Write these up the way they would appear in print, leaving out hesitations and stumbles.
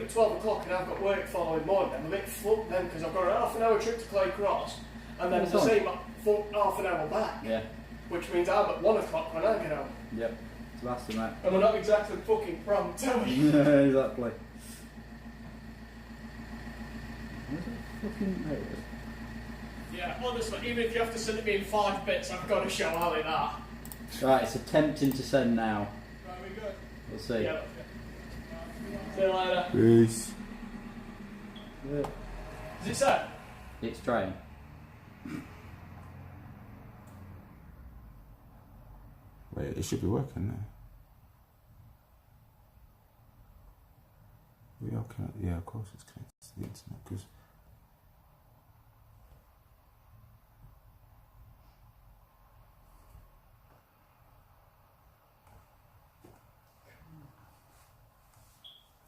at 12 o'clock and I've got work following morning, I'm a bit fucked then because I've got a half an hour trip to Clay Cross and then the same half an hour back. Yeah. Which means I'm at 1 o'clock when I get home. Yep. It's last mate. And we're not exactly fucking prompt, are we? Yeah, exactly. Yeah, honestly, even if you have to send it me in 5 bits, I've got to show Ali that. Right, it's attempting to send now. Right, we good? We'll see. Yeah, see you later. Peace. Yeah. Is it set? It's trying. Wait, it should be working now. We are connected. Yeah, of course it's connected to the internet because.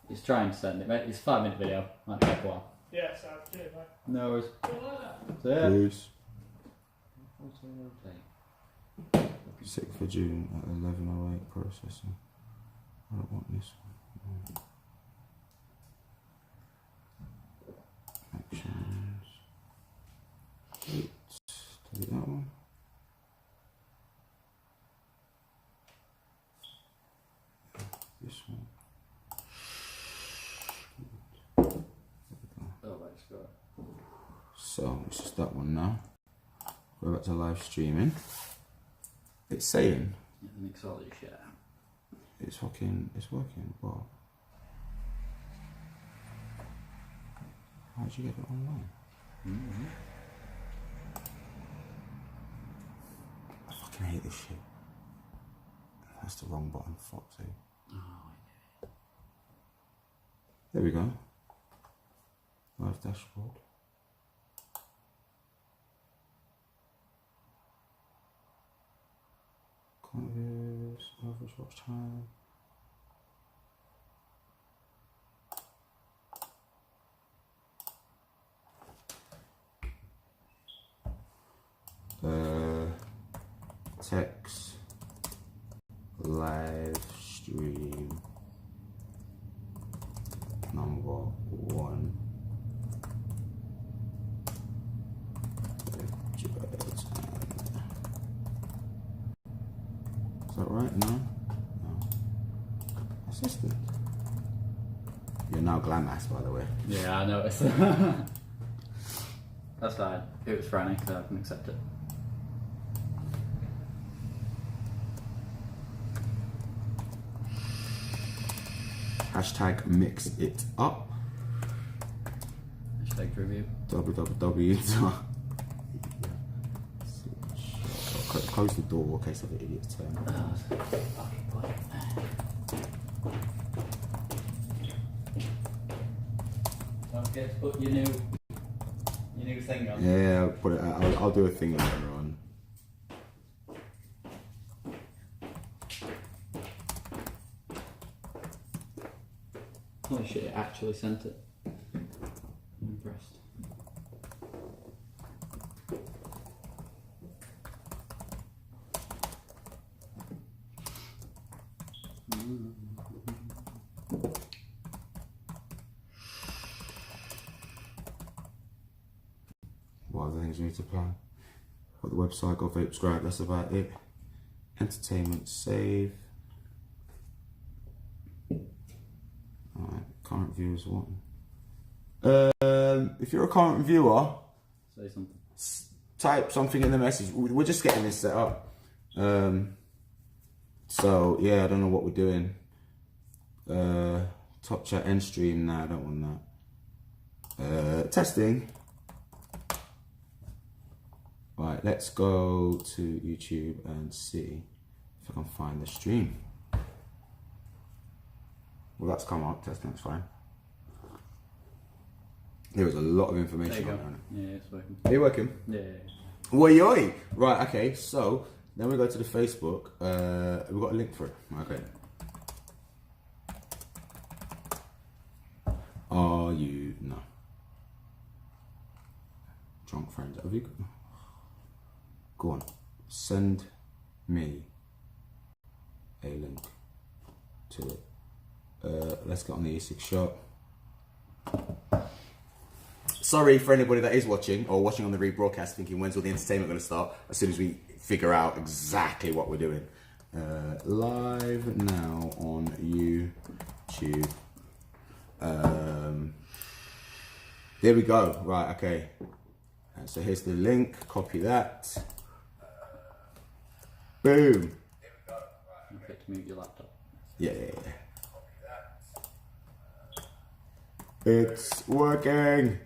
It's trying to send it, mate. It's a 5-minute video. Might take a while. Yeah, so cheers, mate. No worries. See you later. So yeah. Peace. 6th of June at 11:08 processing. I don't want this one. Actions. Delete that one. This one. So it's just that one now. Go back to live streaming. It's saying Mix all your shit out. it's working, but how'd you get it online? I fucking hate this shit. That's the wrong button, fuck's sake. There we go. Live dashboard. Current views, average watch time. TECS live stream #1. Is that right? No? No. Assistant. You're now Glamorous, by the way. Yeah, I noticed. That's fine. It was Franny, so I can accept it. Hashtag mix it up. Hashtag review. www. Close the door in case of the idiot's turn. Don't forget to put your new thing on. Yeah, I'll put it. I'll do a thing later on. Holy shit! It actually sent it. I'm impressed. What other things we need to plan? Got the website, got vape subscribe, that's about it. Entertainment, save. Alright, current viewers one. If you're a current viewer, Say something. type something in the message. We're just getting this set up. So yeah, I don't know what we're doing. Top chat end stream. Nah, I don't want that. Testing. Right, let's go to YouTube and see if I can find the stream. Well, that's come up. Testing, that's fine. There was a lot of information on it. Yeah, it's working. Are you working? Yeah. Oi, oi. Right, okay, so then we go to the Facebook. We've got a link for it. Okay. Are you? No. Drunk friends. Have you? Go on. Send me a link to it. Let's get on the E6 shop. sorry for anybody that is watching or watching on the rebroadcast thinking, when's all the entertainment going to start? As soon as we figure out exactly what we're doing. Live now on YouTube. There we go. Right, okay. So here's the link. Copy that. Boom. Okay, to mute your laptop. Yeah. It's working.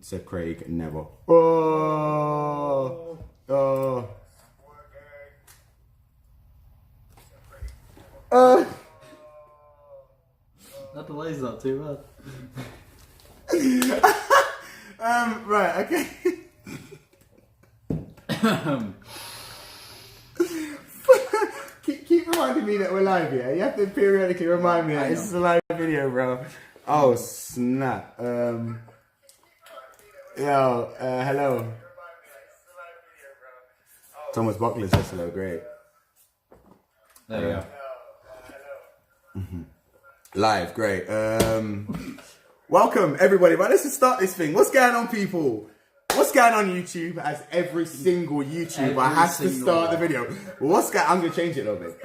Said Craig, never. Oh. That delay's not too bad. Right, okay. keep reminding me that we're live, yeah? You have to periodically remind me that this is a live video, bro. Oh, snap. Hello. Thomas Buckler says hello, great. There we go. Mm-hmm. Live, great. Welcome, everybody. Right, let's just start this thing. What's going on, people? What's going on YouTube? As every single YouTuber has to start the video. What's going? I'm gonna change it a little bit.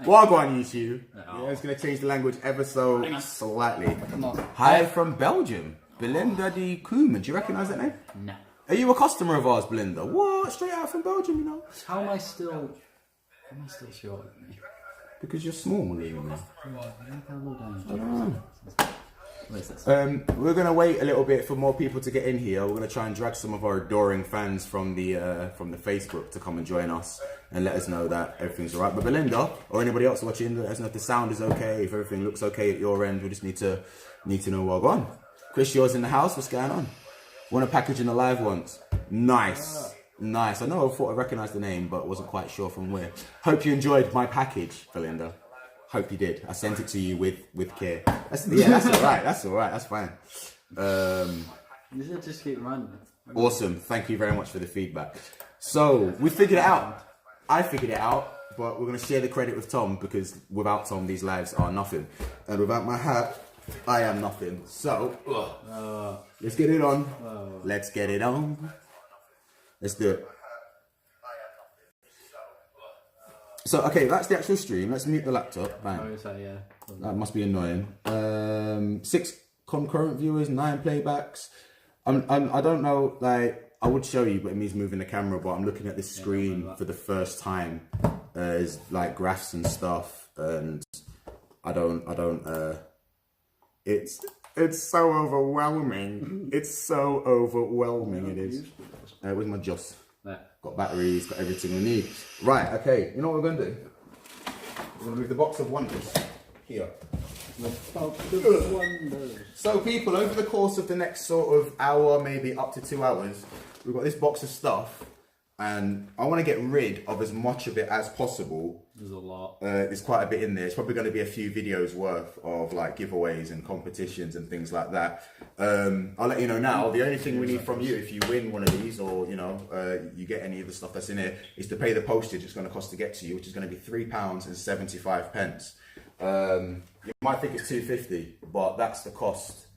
Well, go on YouTube. Yeah, it's gonna change the language ever so slightly. Hi from Belgium, Belinda de Koeman. Do you recognise that name? No. Are you a customer of ours, Belinda? What? Straight out from Belgium, you know? How am I still short? Because you're small, even. What is this? We're gonna wait a little bit for more people to get in here. We're gonna try and drag some of our adoring fans from the Facebook to come and join us and let us know that everything's alright. But Belinda or anybody else watching, let us know if the sound is okay, if everything looks okay at your end. We just need to know what's going on. Chris, yours in the house. What's going on? Want a package in the live once? Nice. Nice. I know I thought I recognised the name, but wasn't quite sure from where. Hope you enjoyed my package, Belinda. Hope you did. I sent it to you with care. That's alright. That's alright. That's fine. You should just keep reminding me. Awesome. Thank you very much for the feedback. So we figured it out. I figured it out, but we're going to share the credit with Tom because without Tom, these lives are nothing, and without my hat, I am nothing. So let's get it on. Let's get it on. Let's do it. So, okay, that's the actual stream. Let's mute the laptop. Bang. Oh, so, yeah. That must be annoying. 6 concurrent viewers, 9 playbacks. I don't know, like, I would show you, but it means moving the camera, but I'm looking at this screen for the first time. There's, like, graphs and stuff, and I don't, it's so overwhelming. It's so overwhelming, it is. Where's my Joss? There. Got batteries, got everything we need. Right, okay, you know what we're going to do? We're going to move the box of wonders here. So people, over the course of the next sort of hour, maybe up to 2 hours, we've got this box of stuff, and I want to get rid of as much of it as possible. There's a lot. There's quite a bit in there. It's probably going to be a few videos worth of like giveaways and competitions and things like that. I'll let you know now. The only thing we need from you, if you win one of these, or you know, you get any of the stuff that's in here, is to pay the postage it's going to cost to get to you, which is going to be £3.75. You might think it's £2.50, but that's the cost.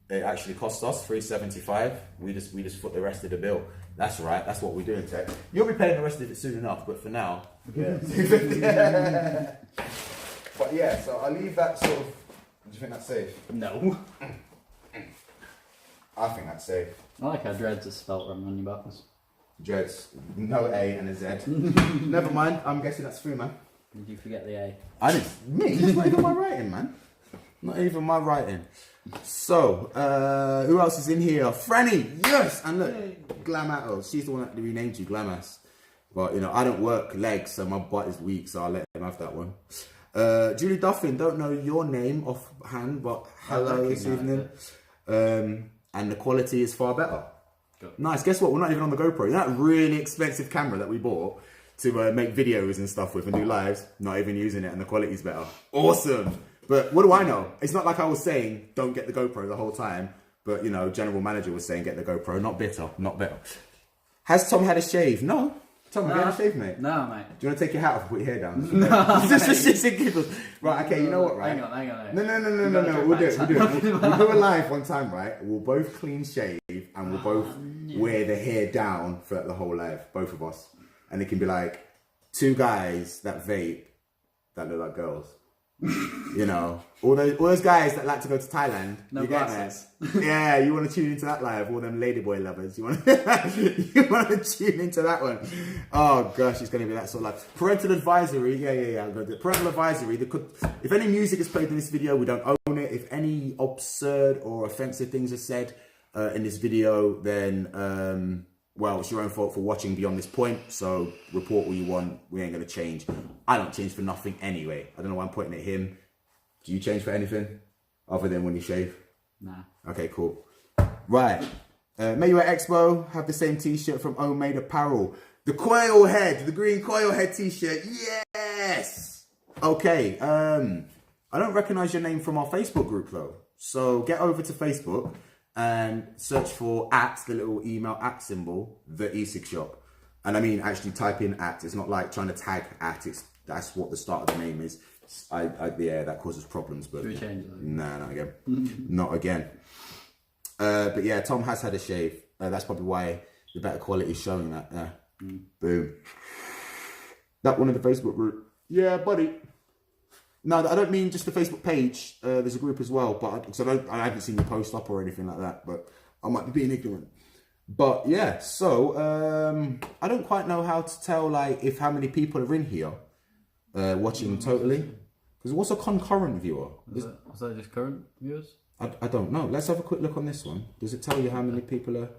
It actually costs us £3.75. We just foot the rest of the bill. That's right. That's what we're doing, Tech. You'll be paying the rest of it soon enough, but for now, yeah. But yeah, so I'll leave that sort of. Do you think that's safe? No. I think that's safe. I like how dreads are spelt wrong on your buttons. Dreads, no A and a Z. Never mind. I'm guessing that's free, man. Did you forget the A? I didn't. Me? That's not even my writing, man. Not even my writing. So, who else is in here? Franny, yes! And look, Glamorous. She's the one that renamed you, Glamorous. But, you know, I don't work legs, so my butt is weak, so I'll let him have that one. Julie Duffin, don't know your name offhand, but hello this evening. And the quality is far better. Good. Nice. Guess what? We're not even on the GoPro. You know that really expensive camera that we bought to make videos and stuff with and do lives? Not even using it, and the quality's better. Awesome. But what do I know? It's not like I was saying, don't get the GoPro the whole time. But, you know, General Manager was saying, get the GoPro. Not bitter. Not better. Has Tom had a shave? No. Tom, have you had a shave, mate? No, mate. Do you want to take your hat off and put your hair down? No, Just shits and giggles. Right, okay, you know what, right? Hang on. No. We'll do it. We'll go live one time, right? We'll both clean shave and we'll both wear the hair down for the whole live, both of us. And it can be like 2 guys that vape that look like girls. You know, all those guys that like to go to Thailand. No you get glasses. that? Yeah, you want to tune into that live. All them ladyboy lovers. You want to tune into that one. Oh gosh, it's going to be that sort of live. Parental advisory. Yeah. I'm going to do parental advisory. If any music is played in this video, we don't own it. If any absurd or offensive things are said in this video, then well, it's your own fault for watching beyond this point, so report what you want. We ain't going to change. I don't change for nothing anyway. I don't know why I'm pointing at him. Do you change for anything? Other than when you shave? Nah. Okay, cool. Right. May You at Expo have the same t-shirt from Homemade Apparel. The coil head, the green coil head t-shirt. Yes! Okay, I don't recognise your name from our Facebook group though. So get over to Facebook and search for @ the little email @ symbol, the e-cig shop. And I mean, actually type in @. It's not like trying to tag @. That's what the start of the name is. Yeah, that causes problems. But should we change it? Nah, not again. Not again. But yeah, Tom has had a shave. That's probably why the better quality is showing that. Boom. That one in the Facebook group. Yeah, buddy. No, I don't mean just the Facebook page. There's a group as well, but I haven't seen the post up or anything like that. But I might be being ignorant. But yeah, so I don't quite know how to tell like if how many people are in here watching totally. Because what's a concurrent viewer? Is that just current viewers? I don't know. Let's have a quick look on this one. Does it tell you how many people are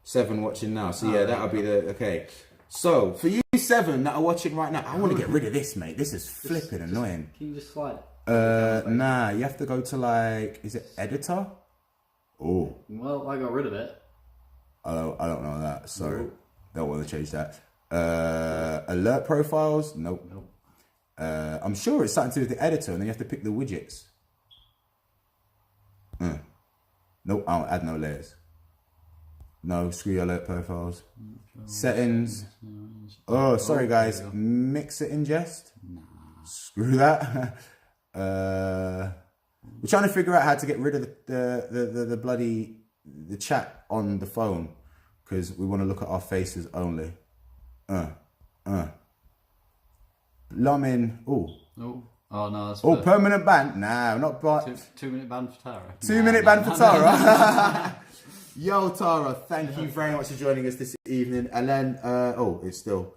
7 watching now? So yeah, that'll be the okay. So for you 7 that are watching right now, I want to get rid of this, mate. This is flipping annoying. Can you just slide it? Nah, you have to go to like, is it editor? Oh. Well, I got rid of it. I don't know that. Sorry, don't want to change that. Alert profiles? Nope. I'm sure it's something to do with the editor, and then you have to pick the widgets. Nope, I don't add no layers. No, screw your alert profiles. Settings. Oh, sorry guys. Mix it ingest. Nah. Screw that. We're trying to figure out how to get rid of the bloody the chat on the phone because we want to look at our faces only. Lumin. Oh no, that's permanent ban. Nah, not but 2-minute ban for Tara. 2-minute ban for Tara. Yo, Tara, thank you very much for joining us this evening. And then, it's still.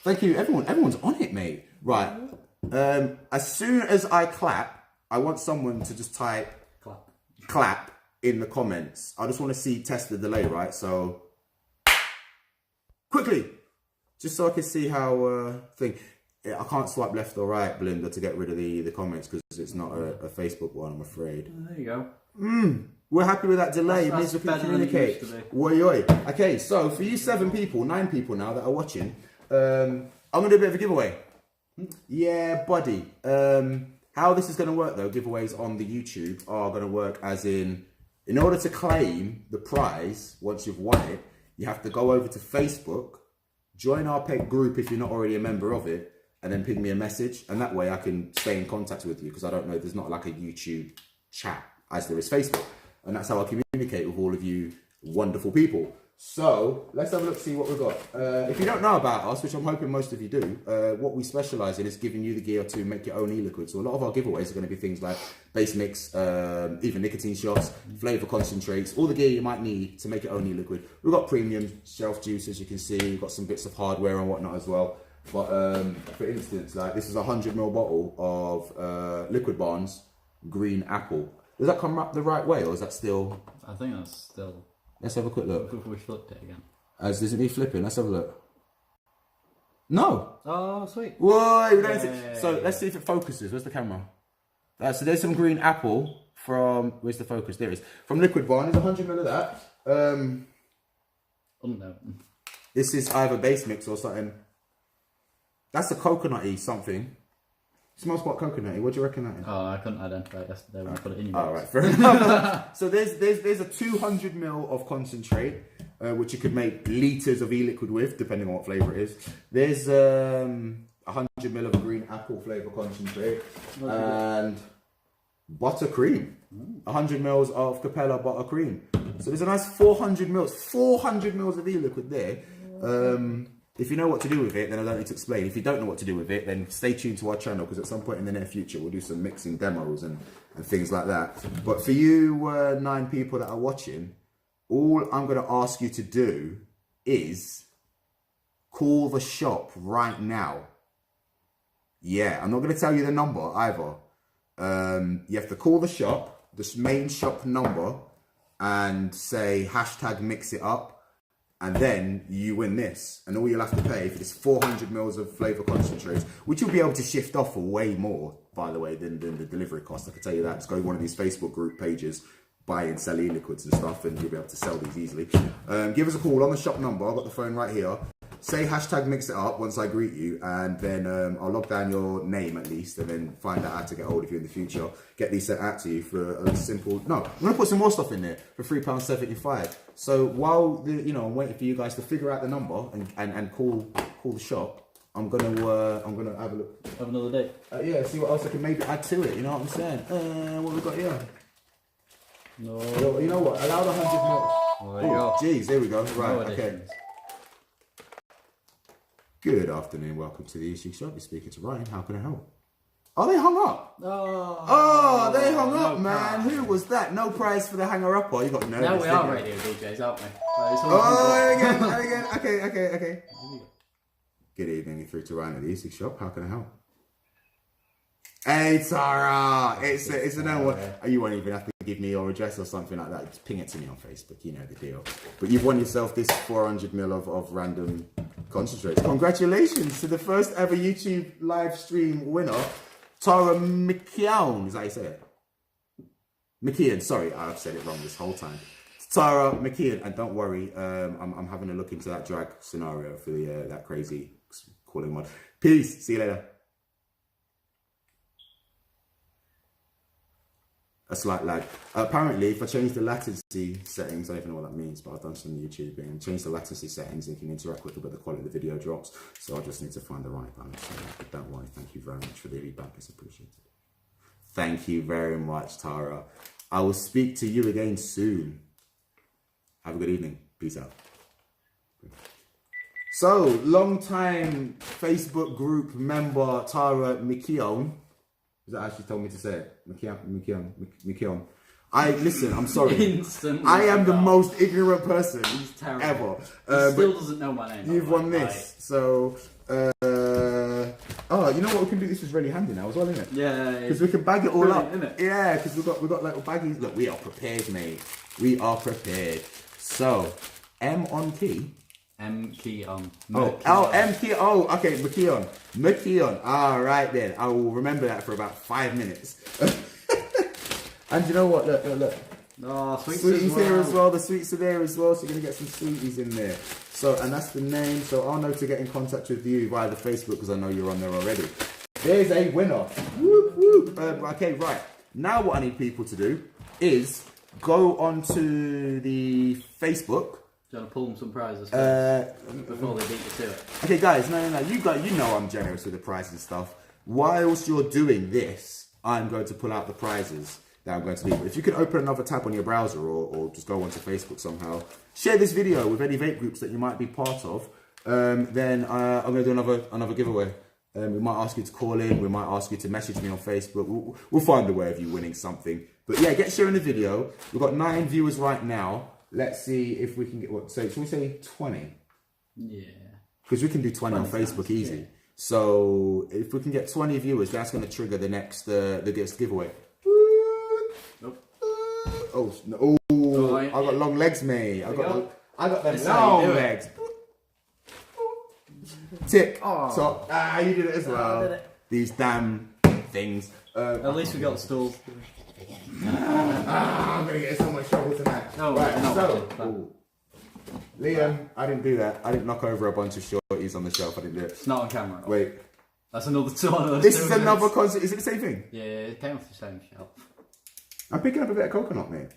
Thank you, everyone. Everyone's on it, mate. Right. As soon as I clap, I want someone to just type clap in the comments. I just want to test the delay, right? So, quickly, just so I can see how thing. I can't swipe left or right, Belinda, to get rid of the comments because it's not a Facebook one, I'm afraid. There you go. We're happy with that delay. It means we can communicate. Oi. Okay, so for you 9 people now that are watching, I'm going to do a bit of a giveaway. Yeah, buddy. How this is going to work, though, giveaways on the YouTube are going to work as in order to claim the prize, once you've won it, you have to go over to Facebook, join our pet group if you're not already a member of it, and then ping me a message. And that way I can stay in contact with you because I don't know, there's not like a YouTube chat as there is Facebook. And that's how I communicate with all of you wonderful people. So let's have a look, see what we've got. If you don't know about us, which I'm hoping most of you do, what we specialise in is giving you the gear to make your own e-liquid. So a lot of our giveaways are going to be things like base mix, even nicotine shots, flavour concentrates, all the gear you might need to make your own e-liquid. We've got premium shelf juice, as you can see. We've got some bits of hardware and whatnot as well. But for instance, like this is a 100ml bottle of Liquid Barnes Green Apple. Does that come up the right way, or is that still? I think that's still. Let's have a quick look. We flipped it again. As isn't me flipping? Let's have a look. No. Oh, sweet. Whoa! So let's see if it focuses. Where's the camera? So there's some green apple from. Where's the focus? There it is. From Liquid Barnes. There's 100ml of that. Unknown. This is either base mix or something. That's a coconutty something. Smells quite coconutty. What do you reckon that is? Oh, I couldn't identify it yesterday when I put it in your All right, fair enough. So there's a 200ml of concentrate. which you could make litres of e-liquid with, depending on what flavour it is. There's 100ml of green apple flavour concentrate and buttercream. 100ml of Capella buttercream. So there's a nice 400ml of e-liquid there. If you know what to do with it, then I don't need to explain. If you don't know what to do with it, then stay tuned to our channel, because at some point in the near future we'll do some mixing demos and things like that. But for you 9 people that are watching, all I'm going to ask you to do is call the shop right now. Yeah, I'm not going to tell you the number either. You have to call the shop, this main shop number, and say #mixitup. And then you win this. And all you'll have to pay for this 400ml of flavour concentrates, which you'll be able to shift off for way more, by the way, than the delivery cost. I can tell you that. Just go to one of these Facebook group pages, buy and sell e-liquids and stuff, and you'll be able to sell these easily. Give us a call on the shop number. I've got the phone right here. Say #mixitup once I greet you, and then I'll log down your name at least, and then find out how to get hold of you in the future. Get these sent out to you for a simple... No, I'm going to put some more stuff in there for £3.75. So while I'm waiting for you guys to figure out the number and call the shop, I'm gonna have a look. Have another day. Yeah, see what else I can maybe add to it. You know what I'm saying? What we got here? No. You know what? Allow the 100ml. Oh, jeez, there we go. Right, No okay. additions. Good afternoon, welcome to the Issue Shop. You're speaking to Ryan. How can I help? Oh, they hung up. Oh, they hung up, man. Who was that? No prize for the hanger up, or you got nervous? Now we are radio DJs, aren't we? Again. Okay. Good evening, you're through to Ryan at the Issue Shop. How can I help? Hey, Tara. It's a No.1. You won't even have to give me your address or something like that. Just ping it to me on Facebook. You know the deal. But you've won yourself this 400ml of random concentrates. Congratulations to the first ever YouTube live stream winner, Tara McKeown. Is that how you say it? McKeon. Sorry, I've said it wrong this whole time. Tara McKeon. And don't worry, I'm having a look into that drag scenario for the that crazy calling mod. Peace. See you later. A slight lag. Apparently, if I change the latency settings, I don't even know what that means, but I've done some YouTubing, change the latency settings and can interact with it, but the quality of the video drops. So I just need to find the right balance. But don't worry. Thank you very much for the feedback. It's appreciated. Thank you very much, Tara. I will speak to you again soon. Have a good evening. Peace out. So, long-time Facebook group member Tara McKeown. Is that how she told me to say it? McKeown. Listen, I'm sorry. Instantly I am the most ignorant person ever. He still doesn't know my name. You've won this. So, you know what we can do? This is really handy now as well, isn't it? Yeah. Because we can bag it all up. Isn't it? Yeah, because we've got little baggies. Look, we are prepared, mate. We are prepared. So, M on key. M key on. M key. Oh, okay. McKeon. All right then. I will remember that for about 5 minutes. And you know what? Look. Oh, sweeties here as well. The sweets are there as well. So you're gonna get some sweeties in there. So, and that's the name. So I'll know to get in contact with you via the Facebook because I know you're on there already. There's a winner. Whoop, whoop. Okay, right. Now what I need people to do is go onto the Facebook. Do you want to pull them some prizes before they beat you to it? Okay, guys, no. You know I'm generous with the prize and stuff. Whilst you're doing this, I'm going to pull out the prizes that I'm going to leave. If you can open another tab on your browser or just go onto Facebook somehow, share this video with any vape groups that you might be part of. Then I'm going to do another giveaway. We might ask you to call in. We might ask you to message me on Facebook. We'll find a way of you winning something. But yeah, get sharing the video. We've got 9 viewers right now. Let's see if we can get what. So should we say 20? Yeah. Because we can do 20 on Facebook easy. Yeah. So if we can get 20 viewers, that's going to trigger the next giveaway. Nope. Oh no! Oh, I got long legs, mate. I got them long legs. Tick. Top. You did it as well. Did it. These damn things. At least we got stools. I'm gonna get in so much trouble tonight. No, right, no, so Liam, I didn't do that. I didn't knock over a bunch of shorties on the shelf. I didn't do it. It's not on camera. Wait. That's another one. This is another concert. Is it the same thing? Yeah, it came off the same shelf. I'm picking up a bit of coconut, mate.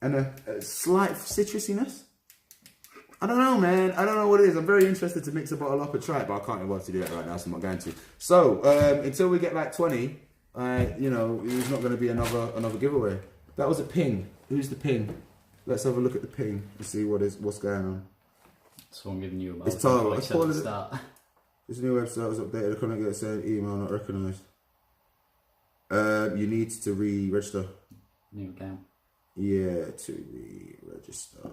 And a slight citrusiness. I don't know, man. I don't know what it is. I'm very interested to mix a bottle up and try it, but I can't be able to do that right now, so I'm not going to. So, until we get like 20, you know, there's not going to be another giveaway. That was a ping. Who's the ping? Let's have a look at the ping and see what's going on. Someone giving you a It's Tara. Let's call it. This new website was updated. I couldn't get saying email not recognised. You need to re-register. New account. Yeah, to re-register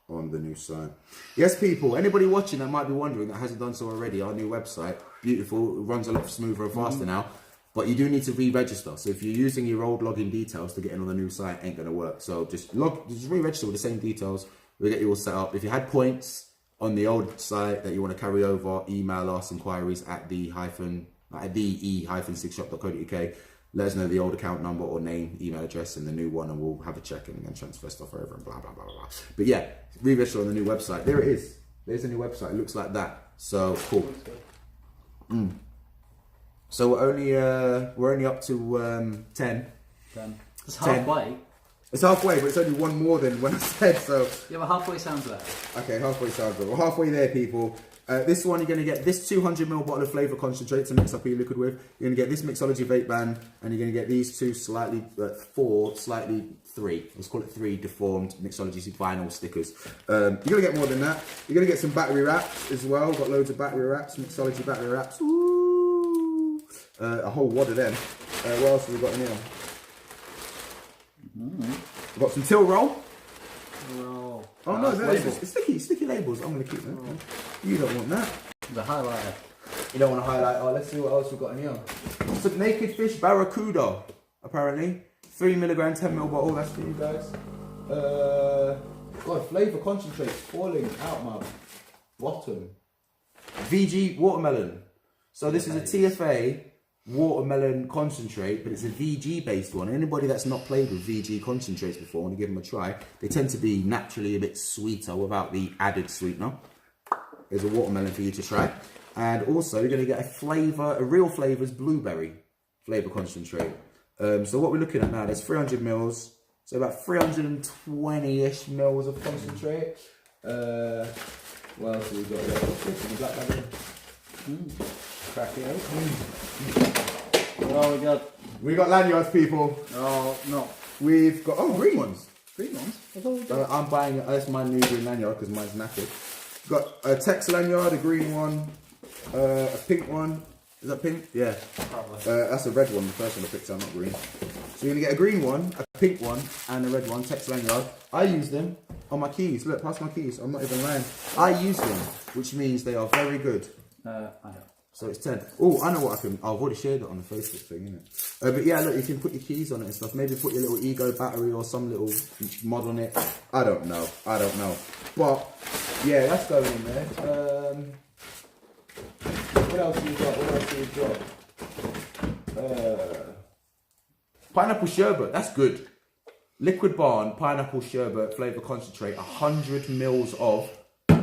on the new site. Yes, people. Anybody watching that might be wondering that hasn't done so already. Our new website, beautiful. It runs a lot smoother and faster now. But you do need to re-register. So if you're using your old login details to get in on the new site, ain't gonna work. So just re-register with the same details. We'll get you all set up. If you had points on the old site that you want to carry over, email us inquiries at e-6shop.co.uk. Let us know the old account number or name, email address, and the new one, and we'll have a check and then transfer stuff over and blah blah blah blah. But yeah, re-register on the new website. There it is. There's a new website. It looks like that. So cool. So we're only up to 10. It's halfway. It's halfway, but it's only one more than when I said so. Yeah, but halfway sounds better. Okay, halfway sounds good. We're halfway there, people. This one, you're going to get this 200ml bottle of flavour concentrate to mix up your liquid with. You're going to get this Mixology vape ban, and you're going to get these three, let's call it 3 deformed Mixology vinyl stickers. You're going to get more than that. You're going to get some battery wraps as well. We've got loads of battery wraps, Mixology battery wraps. Ooh. A whole wad of them. What else have we got in here? We've got some till roll. Oh no, labels. It's sticky labels. I'm going to keep them. You don't want that. The highlighter. You don't want to highlight. Oh, let's see what else we've got in here. Some naked fish barracuda, apparently. 3mg, 10ml bottle. That's for you guys. God, flavour concentrates falling out my bottom. VG watermelon. So this is a TFA watermelon concentrate, but it's a VG based one. Anybody that's not played with VG concentrates before, want to give them a try. They tend to be naturally a bit sweeter without the added sweetener. There's a watermelon for you to try. And also you're going to get a real flavours blueberry flavour concentrate. So what we're looking at now, there's 300 mils, so about 320-ish mils of concentrate. What else have we got there? Crack it open. Oh, we got lanyards, people. Oh, no. We've got green ones. Green ones? I'm buying that's my new green lanyard because mine's knackered. Got a TECS lanyard, a green one, a pink one. Is that pink? Yeah. Probably. That's a red one. The first one I picked out, not green. So you're gonna get a green one, a pink one, and a red one. TECS lanyard. I use them on my keys. Look, past my keys. I'm not even lying. I use them, which means they are very good. I don't. So it's 10. Oh, I know what I can. I've already shared it on the Facebook thing, innit? But yeah, look, you can put your keys on it and stuff. Maybe put your little Ego battery or some little mod on it. I don't know. But yeah, that's going in there. What else have you got? Pineapple sherbet. That's good. Liquid Barn pineapple sherbet flavour concentrate. 100 mils of.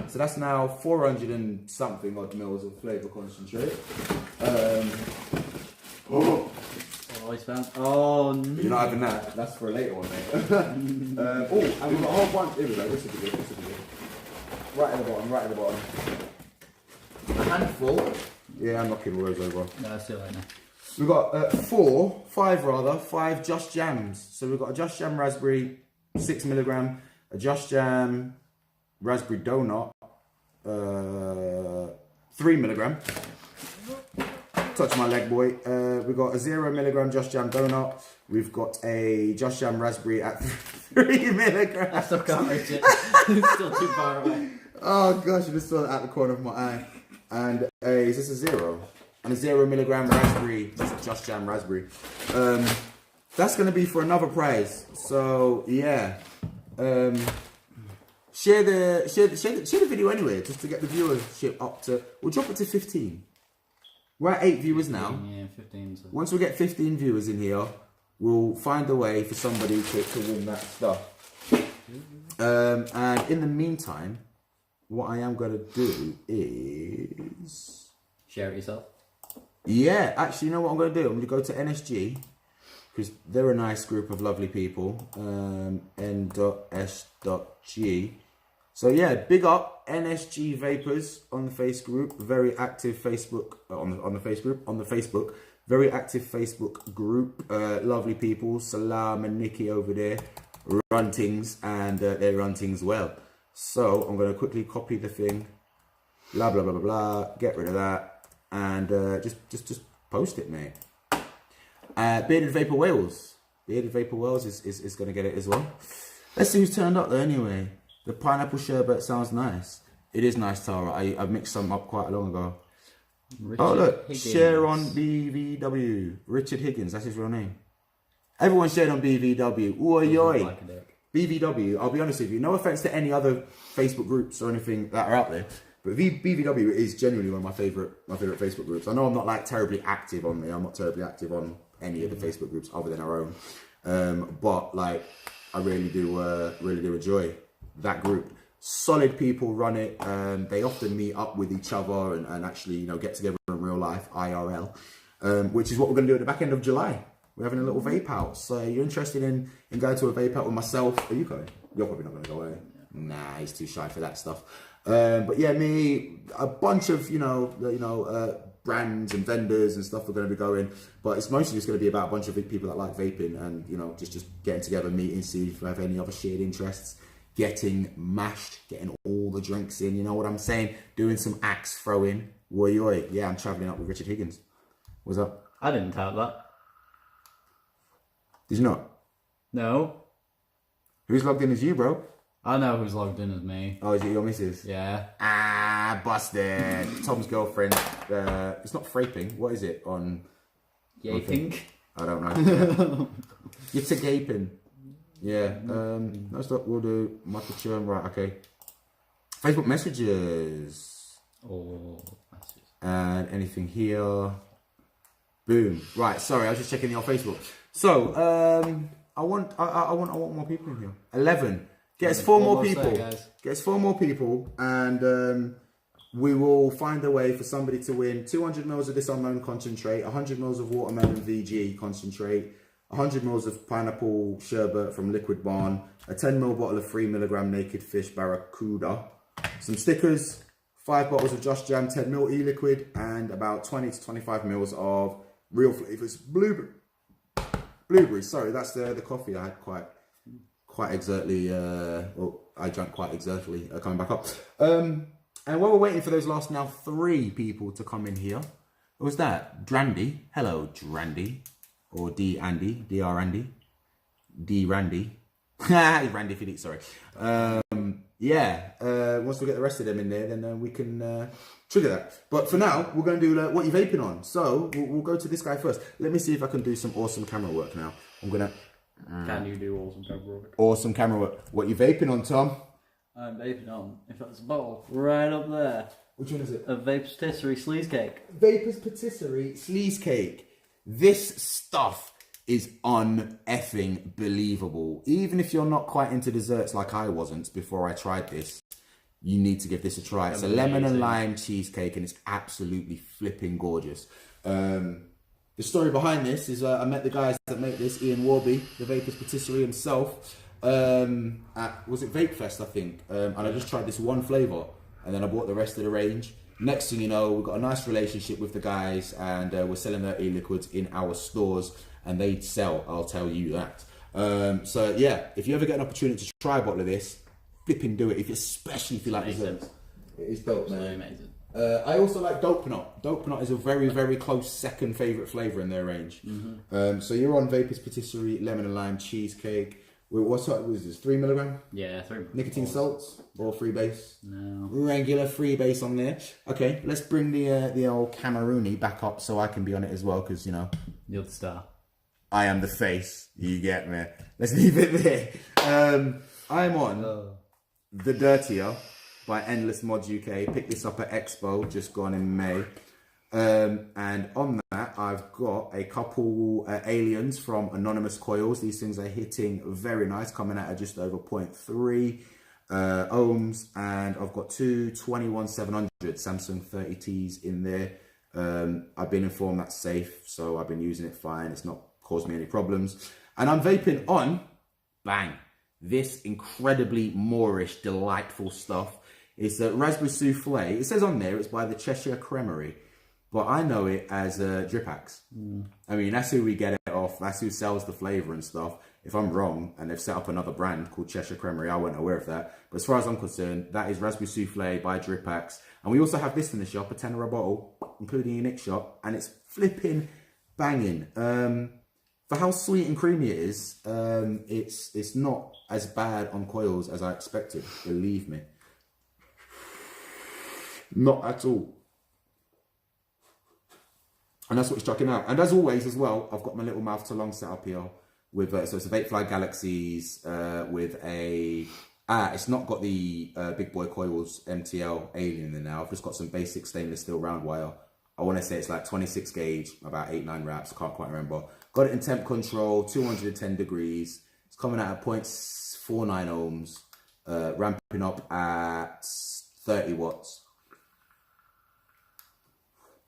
So that's now 400 and something odd mils of flavour concentrate. He's found. Oh, no. You're not having that. That's for a later one, mate. And we've got a whole bunch. Here we go. This will be good. Right at the bottom. A handful. Yeah, I'm knocking all those over. No, I see right now. We've got 5 Just Jams. So we've got a Just Jam raspberry, 6mg, a Just Jam raspberry donut, 3mg. Touch my leg, boy. We've got a 0mg Just Jam donut. We've got a Just Jam raspberry at 3mg. I still can't reach it. It's still too far away. Oh gosh, I just saw it out the corner of my eye. And is this a 0? And a 0mg raspberry, Just Jam raspberry. That's going to be for another prize. So yeah. Share the video anyway, just to get the viewership up to. We'll drop it to 15. We're at 8 viewers now. Yeah, 15. So. Once we get 15 viewers in here, we'll find a way for somebody to win that stuff. And in the meantime, what I am going to do is share it yourself. Yeah, actually, you know what I'm going to do? I'm going to go to NSG because they're a nice group of lovely people. N.S.G. So yeah, big up NSG Vapors on the face group. Very active Facebook on the Facebook. Very active Facebook group. Lovely people. Salam and Nikki over there run things, and they run things well. So I'm going to quickly copy the thing. Blah blah blah blah blah. Get rid of that, and just post it, mate. Bearded Vapor Wales. Bearded Vapor Wales is going to get it as well. Let's see who's turned up though. Anyway, the pineapple sherbet sounds nice. It is nice, Tara. I mixed some up quite long ago. Oh look, Higgins. share on BVW. Richard Higgins, that's his real name. Everyone shared on BVW. Oi oi. Like a dick. BVW, I'll be honest with you, no offense to any other Facebook groups or anything that are out there, but BVW is genuinely one of my favorite Facebook groups. I know I'm not like terribly active on there. I'm not terribly active on any of the Facebook groups other than our own. But like, I really do enjoy that group. Solid people run it. They often meet up with each other and actually, you know, get together in real life, IRL, which is what we're going to do at the back end of July. We're having a little vape out. So you're interested in going to a vape out with myself? Are you going? You're probably not going to go, are you? Nah, he's too shy for that stuff. But yeah, me, a bunch of, brands and vendors and stuff are going to be going. But it's mostly just going to be about a bunch of people that like vaping and, you know, just getting together, meeting, see if we have any other shared interests. Getting mashed, getting all the drinks in, you know what I'm saying? Doing some axe throwing. Oi, oi. Yeah, I'm travelling up with Richard Higgins. What's up? I didn't type that. Did you not? No. Who's logged in as you, bro? I know who's logged in as me. Oh, is it your missus? Yeah. Ah, busted. Tom's girlfriend. It's not fraping. What is it on? Yaping. I don't know. It's a gaping. Yeah. No, stop. We'll do Michael Churn. Right. Okay. Facebook messages. Oh, messages. And anything here. Boom. Right. Sorry, I was just checking your Facebook. So, I want more people in here. 11. Get us 4 more people. Get us 4 more people, and we will find a way for somebody to win 200 mils of this unknown concentrate, 100 mils of watermelon VG concentrate, 100 mils of pineapple sherbet from Liquid Barn, a 10 ml bottle of 3 milligram Naked Fish Barracuda, some stickers, 5 bottles of Just Jam 10 ml e-liquid, and about 20 to 25 mils of real flavors. Blueberries. Sorry, that's the coffee I had quite exertly. I drank quite exertly coming back up. And while we're waiting for those last now 3 people to come in here, what was that? Drandy. Hello, Drandy. Or D Andy. DR Andy. D Randy. Randy Felix, sorry. Once we get the rest of them in there, then we can trigger that. But for now, we're going to do what you're vaping on. So we'll go to this guy first. Let me see if I can do some awesome camera work now. I'm going to... Can you do awesome camera work? Awesome camera work. What you vaping on, Tom? I'm vaping on, in fact, it's a bottle right up there. Which one is it? A Vapor's Patisserie Sleaze Cake. Vapor's Patisserie Sleaze Cake. This stuff is un-effing believable. Even if you're not quite into desserts like I wasn't before I tried this, you need to give this a try. It's a lemon and lime cheesecake, and it's absolutely flipping gorgeous. The story behind this is I met the guys that make this, Ian Warby, the Vapor's Patisserie himself, was it Vape Fest, I think, and I just tried this one flavour, and then I bought the rest of the range. Next thing you know, we've got a nice relationship with the guys, and we're selling their e-liquids in our stores, and they sell, I'll tell you that. So yeah, if you ever get an opportunity to try a bottle of this, flipping do it, especially if you like desserts. It is dope, man. Amazing. I also like Dope Knot. Dope Knot is a very, very close second favourite flavour in their range. Mm-hmm. So you're on Vapor's Patisserie Lemon and Lime Cheesecake. What was this? 3 milligram? Yeah, 3 milligram. Nicotine salts or free base? No. Regular free base on there. Okay, let's bring the old Camerooni back up so I can be on it as well, because you know You're the star. I am the face. You get me? Let's leave it there. I'm on The Dirtier by Endless Mods UK. Picked this up at Expo, just gone in May. And on that, I've got a couple aliens from Anonymous Coils. These things are hitting very nice, coming out at just over 0.3 ohms. And I've got two 21700 Samsung 30Ts in there. I've been informed that's safe, so I've been using it fine. It's not caused me any problems. And I'm vaping on, bang, this incredibly Moorish, delightful stuff. It's a raspberry souffle. It says on there it's by the Cheshire Creamery, but I know it as Drip Axe. I mean, that's who we get it off. That's who sells the flavour and stuff. If I'm wrong, and they've set up another brand called Cheshire Creamery, I wasn't aware of that. But as far as I'm concerned, that is raspberry souffle by Drip Axe. And we also have this in the shop, a tenner a bottle, including your Nick shop, and it's flipping banging. For how sweet and creamy it is, it's not as bad on coils as I expected, believe me. Not at all. And that's what's chucking out. And as always as well, I've got my little mouth to lung set up here with, so it's a Vapefly Galaxies with a, it's not got the Big Boy Coils MTL Alien in there now. I've just got some basic stainless steel round wire. I want to say it's like 26 gauge, about 8-9 wraps, can't quite remember. Got it in temp control, 210 degrees. It's coming out at 0.49 ohms, ramping up at 30 watts.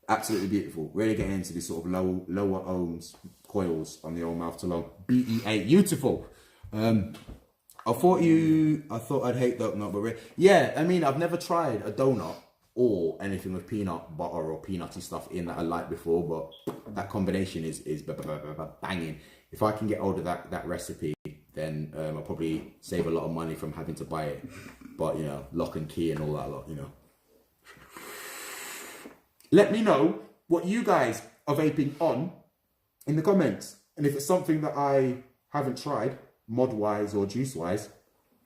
Absolutely beautiful. Really getting into this sort of lower ohms coils on the old mouth to long. BEA, beautiful. I thought I'd hate donut, but yeah, I mean, I've never tried a donut or anything with peanut butter or peanutty stuff in that I like before, but that combination is banging. If I can get hold of that recipe, then I'll probably save a lot of money from having to buy it. But, you know, lock and key and all that lot, you know. Let me know what you guys are vaping on in the comments. And if it's something that I haven't tried, mod-wise or juice-wise,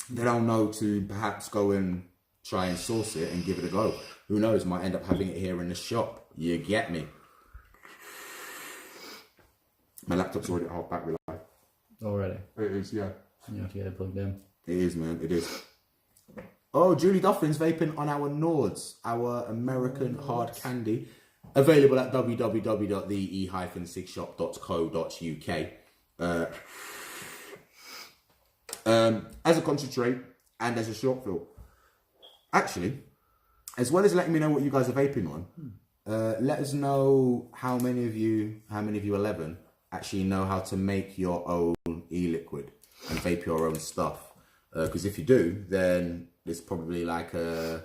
then I'll know to perhaps go and try and source it and give it a go. Who knows, might end up having it here in the shop. You get me. My laptop's already at half battery life. Already? It is, yeah. You have to get it plugged in. It is, man, it is. Oh, Julie Duffin's vaping on our Nords, our American hard candy. Available at www.the-sigshop.co.uk. As a concentrate and as a short fill. Actually, as well as letting me know what you guys are vaping on, let us know how many of you 11 actually know how to make your own e-liquid and vape your own stuff. Because if you do, then it's probably like I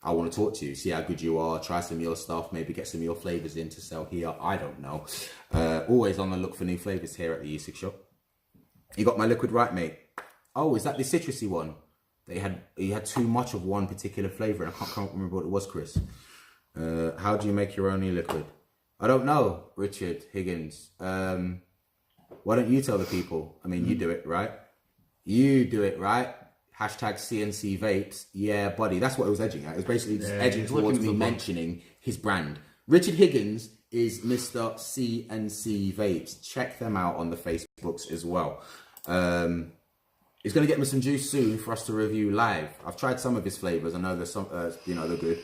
want to talk to you, see how good you are, try some of your stuff, maybe get some of your flavours in to sell here. I don't know. Always on the look for new flavours here at the E6 shop. You got my liquid right, mate? Oh, is that the citrusy one? You had too much of one particular flavour, and I can't remember what it was, Chris. How do you make your own e-liquid? I don't know, Richard Higgins. Why don't you tell the people? I mean, you do it, right? You do it, right? Hashtag CNC Vapes. Yeah, buddy. That's what it was edging at. It was basically just edging towards me mentioning his brand. Richard Higgins is Mr. CNC Vapes. Check them out on the Facebooks as well. He's going to get me some juice soon for us to review live. I've tried some of his flavours. I know there's some, you know, they're good.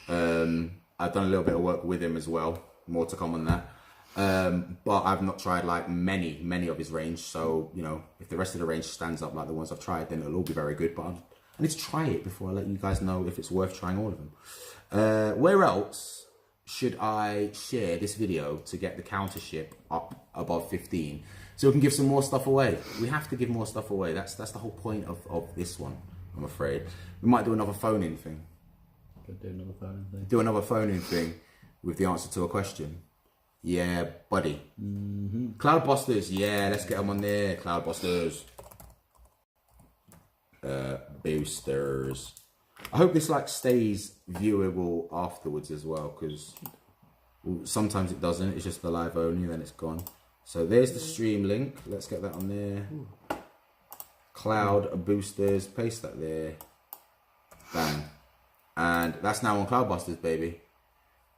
I've done a little bit of work with him as well. More to come on that. But I've not tried like many of his range. So, you know, if the rest of the range stands up like the ones I've tried, then it'll all be very good. But I need to try it before I let you guys know if it's worth trying all of them. Where else should I share this video to get the counter ship up above 15? So we can give some more stuff away. We have to give more stuff away. That's the whole point of this one, I'm afraid. We might do another phone-in thing. Could do another phone-in thing. Do another phone-in thing with the answer to a question. Yeah, buddy. Cloudbusters. Yeah, let's get them on there. Cloudbusters. Boosters. I hope this like stays viewable afterwards as well, because sometimes it doesn't. It's just the live only, then it's gone. So there's the stream link. Let's get that on there. Cloud boosters. Paste that there. Bang. And that's now on Cloudbusters, baby.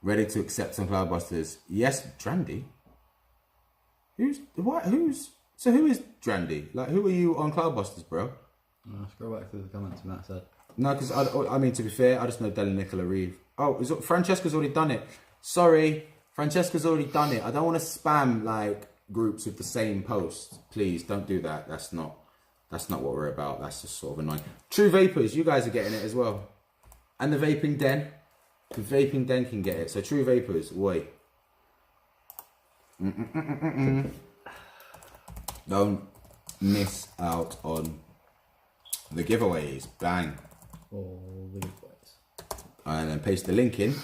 Ready to accept some Cloudbusters. Yes, Drandy. Who is Drandy? Like, who are you on Cloudbusters, bro? Scroll back through the comments and Matt said. No, because I mean, to be fair, I just know Della Nicola Reeve. Oh, Francesca's already done it. Sorry, Francesca's already done it. I don't want to spam like groups with the same post. Please don't do that. That's not what we're about. That's just sort of annoying. True Vapors, you guys are getting it as well. And the Vaping Den. The Vaping Den can get it. So True Vapors, wait. Don't miss out on the giveaways. Bang. All the giveaways. And then paste the link in.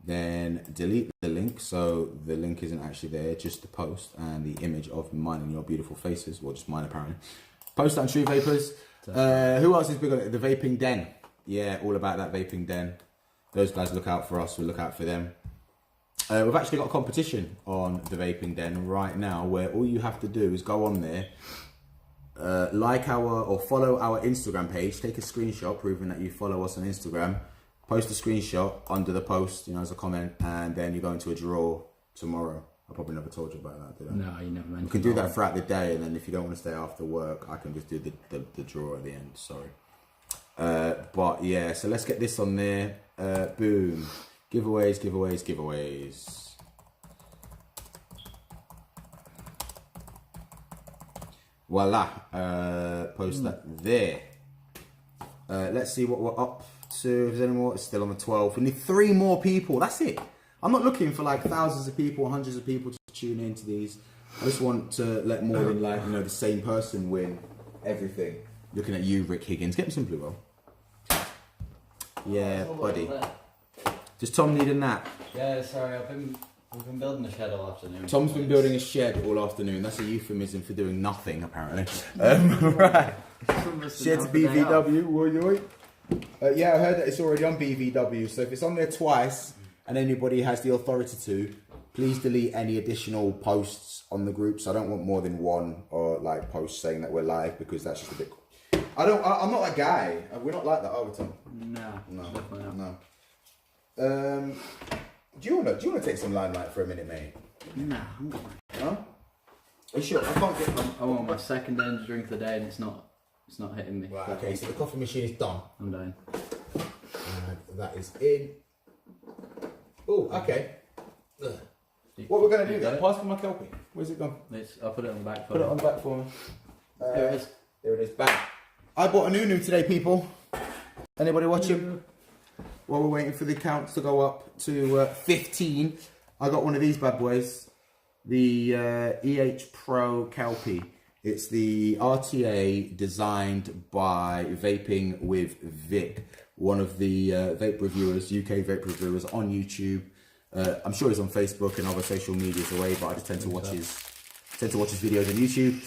Then delete the link, so the link isn't actually there, just the post and the image of mine and your beautiful faces. Well, just mine apparently. Post that on True Vapors. Who else is big on it? The Vaping Den. Yeah, all about that Vaping Den. Those guys look out for us, we look out for them. We've actually got a competition on the Vaping Den right now, where all you have to do is go on there, like or follow our Instagram page, take a screenshot proving that you follow us on Instagram, post a screenshot under the post, as a comment, and then you go into a draw tomorrow. I probably never told you about that, did I? No, you never mentioned. You can do that throughout the day, and then if you don't want to stay after work, I can just do the draw at the end. Sorry. But yeah, so let's get this on there. Boom. Giveaways, giveaways, giveaways. Voila. Post that there. Let's see what we're up to. If there's any more, it's still on the 12. We need 3 more people. That's it. I'm not looking for like thousands of people, hundreds of people to tune into these. I just want to let more than the same person win everything. Looking at you, Rick Higgins. Get me some blue roll. Yeah, buddy. Does Tom need a nap? Yeah, sorry, we've been building a shed all afternoon. Tom's been building a shed all afternoon. That's a euphemism for doing nothing, apparently. Right. Shed's BVW. Yeah, I heard that it's already on BVW. So if it's on there twice and anybody has the authority to, please delete any additional posts on the groups. I don't want more than one or like post saying that we're live, because that's just a bit. I'm not a guy. We're not like that, are we, Tom? No, definitely not. No. Do you want to take some limelight for a minute, mate? Nah, I'm good. Huh? Are you sure? I can't get. I'm on my second energy drink of the day, and it's not hitting me. Right. Okay. So the coffee machine is done. I'm dying. And that is in. Oh, okay. What we're gonna do then? Pass me my Kelpie. Where's it gone? I'll put it on the back. Put it on the back for me. There it is. There it is. Bang. I bought a new today, people. Anybody watching? While we're waiting for the counts to go up to 15, I got one of these bad boys, the EH Pro Kelpie. It's the RTA designed by Vaping with Vic, one of the vape reviewers, UK vape reviewers on YouTube. I'm sure he's on Facebook and other social medias away, but I just tend to watch his videos on YouTube.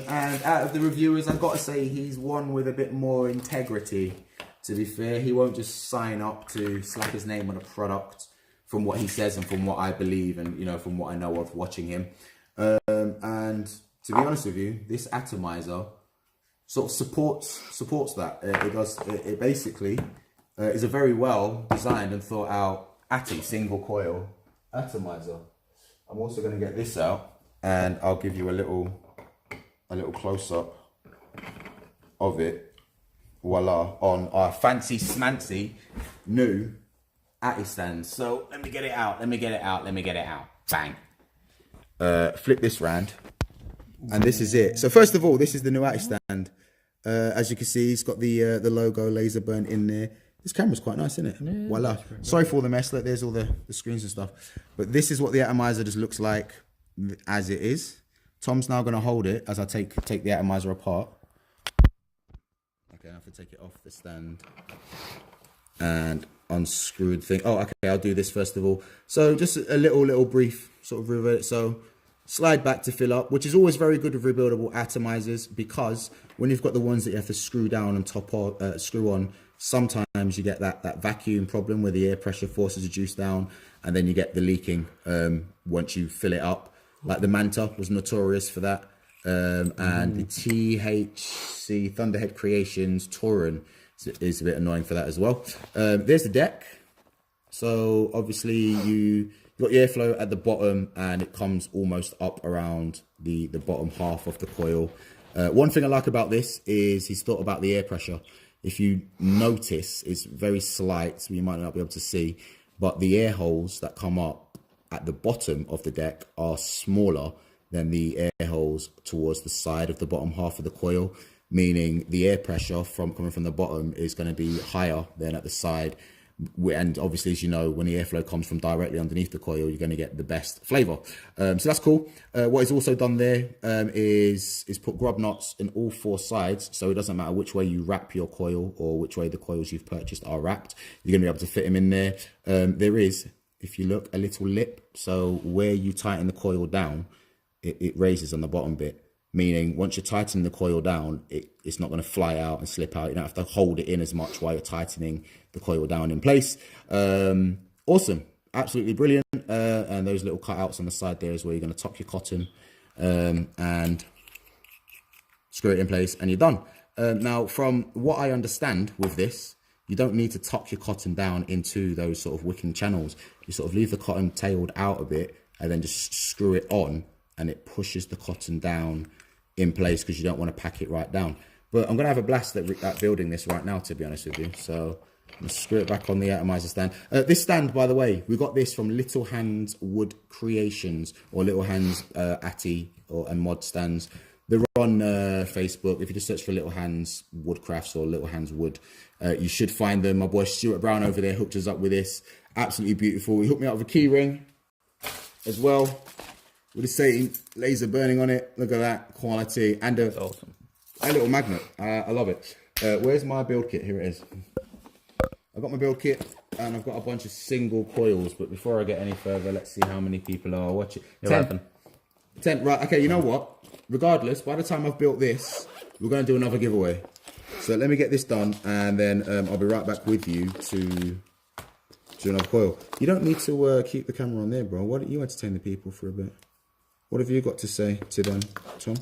And out of the reviewers, I've got to say he's one with a bit more integrity. To be fair, he won't just sign up to slap his name on a product from what he says and from what I believe and, from what I know of watching him. And to be honest with you, this atomizer sort of supports that. It basically is a very well designed and thought out ATI single coil atomizer. I'm also going to get this out and I'll give you a little close up of it. Voila, on our fancy smancy new ATI stand. So let me get it out. Bang. Flip this round. And this is it. So first of all, this is the new ATI stand. As you can see, it's got the logo laser burn in there. This camera's quite nice, isn't it? Yeah, voila. Sorry for all the mess. Look, there's all the screens and stuff. But this is what the atomizer just looks like as it is. Tom's now going to hold it as I take the atomizer apart. Okay, I have to take it off the stand and unscrew the thing. Oh, okay, I'll do this first of all. So just a little brief sort of review. So slide back to fill up, which is always very good with rebuildable atomizers, because when you've got the ones that you have to screw down and screw on, sometimes you get that vacuum problem where the air pressure forces the juice down and then you get the leaking once you fill it up. Like the Manta was notorious for that. And the THC Thunderhead Creations Tauren is a bit annoying for that as well. There's the deck. So obviously you got your airflow at the bottom and it comes almost up around the bottom half of the coil. One thing I like about this is he's thought about the air pressure. If you notice, it's very slight, so you might not be able to see, but the air holes that come up at the bottom of the deck are smaller than the air holes towards the side of the bottom half of the coil, meaning the air pressure coming from the bottom is going to be higher than at the side, And obviously, as you know, when the airflow comes from directly underneath the coil, you're going to get the best flavour. So that's cool. What is also done there is put grub knots in all 4 sides. So it doesn't matter which way you wrap your coil or which way the coils you've purchased are wrapped. You're going to be able to fit them in there. There is, if you look, a little lip. So where you tighten the coil down, it raises on the bottom bit. Meaning once you're tightening the coil down, it's not going to fly out and slip out. You don't have to hold it in as much while you're tightening the coil down in place. Awesome. Absolutely brilliant. And those little cutouts on the side there is where you're going to tuck your cotton and screw it in place and you're done. Now, from what I understand with this, you don't need to tuck your cotton down into those sort of wicking channels. You sort of leave the cotton tailed out a bit and then just screw it on, and it pushes the cotton down in place because you don't want to pack it right down. But I'm going to have a blast at building this right now, to be honest with you. So I'm going to screw it back on the atomizer stand. This stand, by the way, we got this from Little Hands Wood Creations, or Little Hands Atty and mod stands. They're on Facebook. If you just search for Little Hands Woodcrafts or Little Hands Wood, you should find them. My boy Stuart Brown over there hooked us up with this. Absolutely beautiful. He hooked me up with a key ring as well, with a Satan laser burning on it. Look at that quality. And awesome. A little magnet. I love it. Where's my build kit? Here it is. I've got my build kit and I've got a bunch of single coils. But before I get any further, let's see how many people are watching. 10. Right. Okay. You know what? Regardless, by the time I've built this, we're going to do another giveaway. So let me get this done and then I'll be right back with you to another coil. You don't need to keep the camera on there, bro. Why don't you entertain the people for a bit? What have you got to say to them, Tom?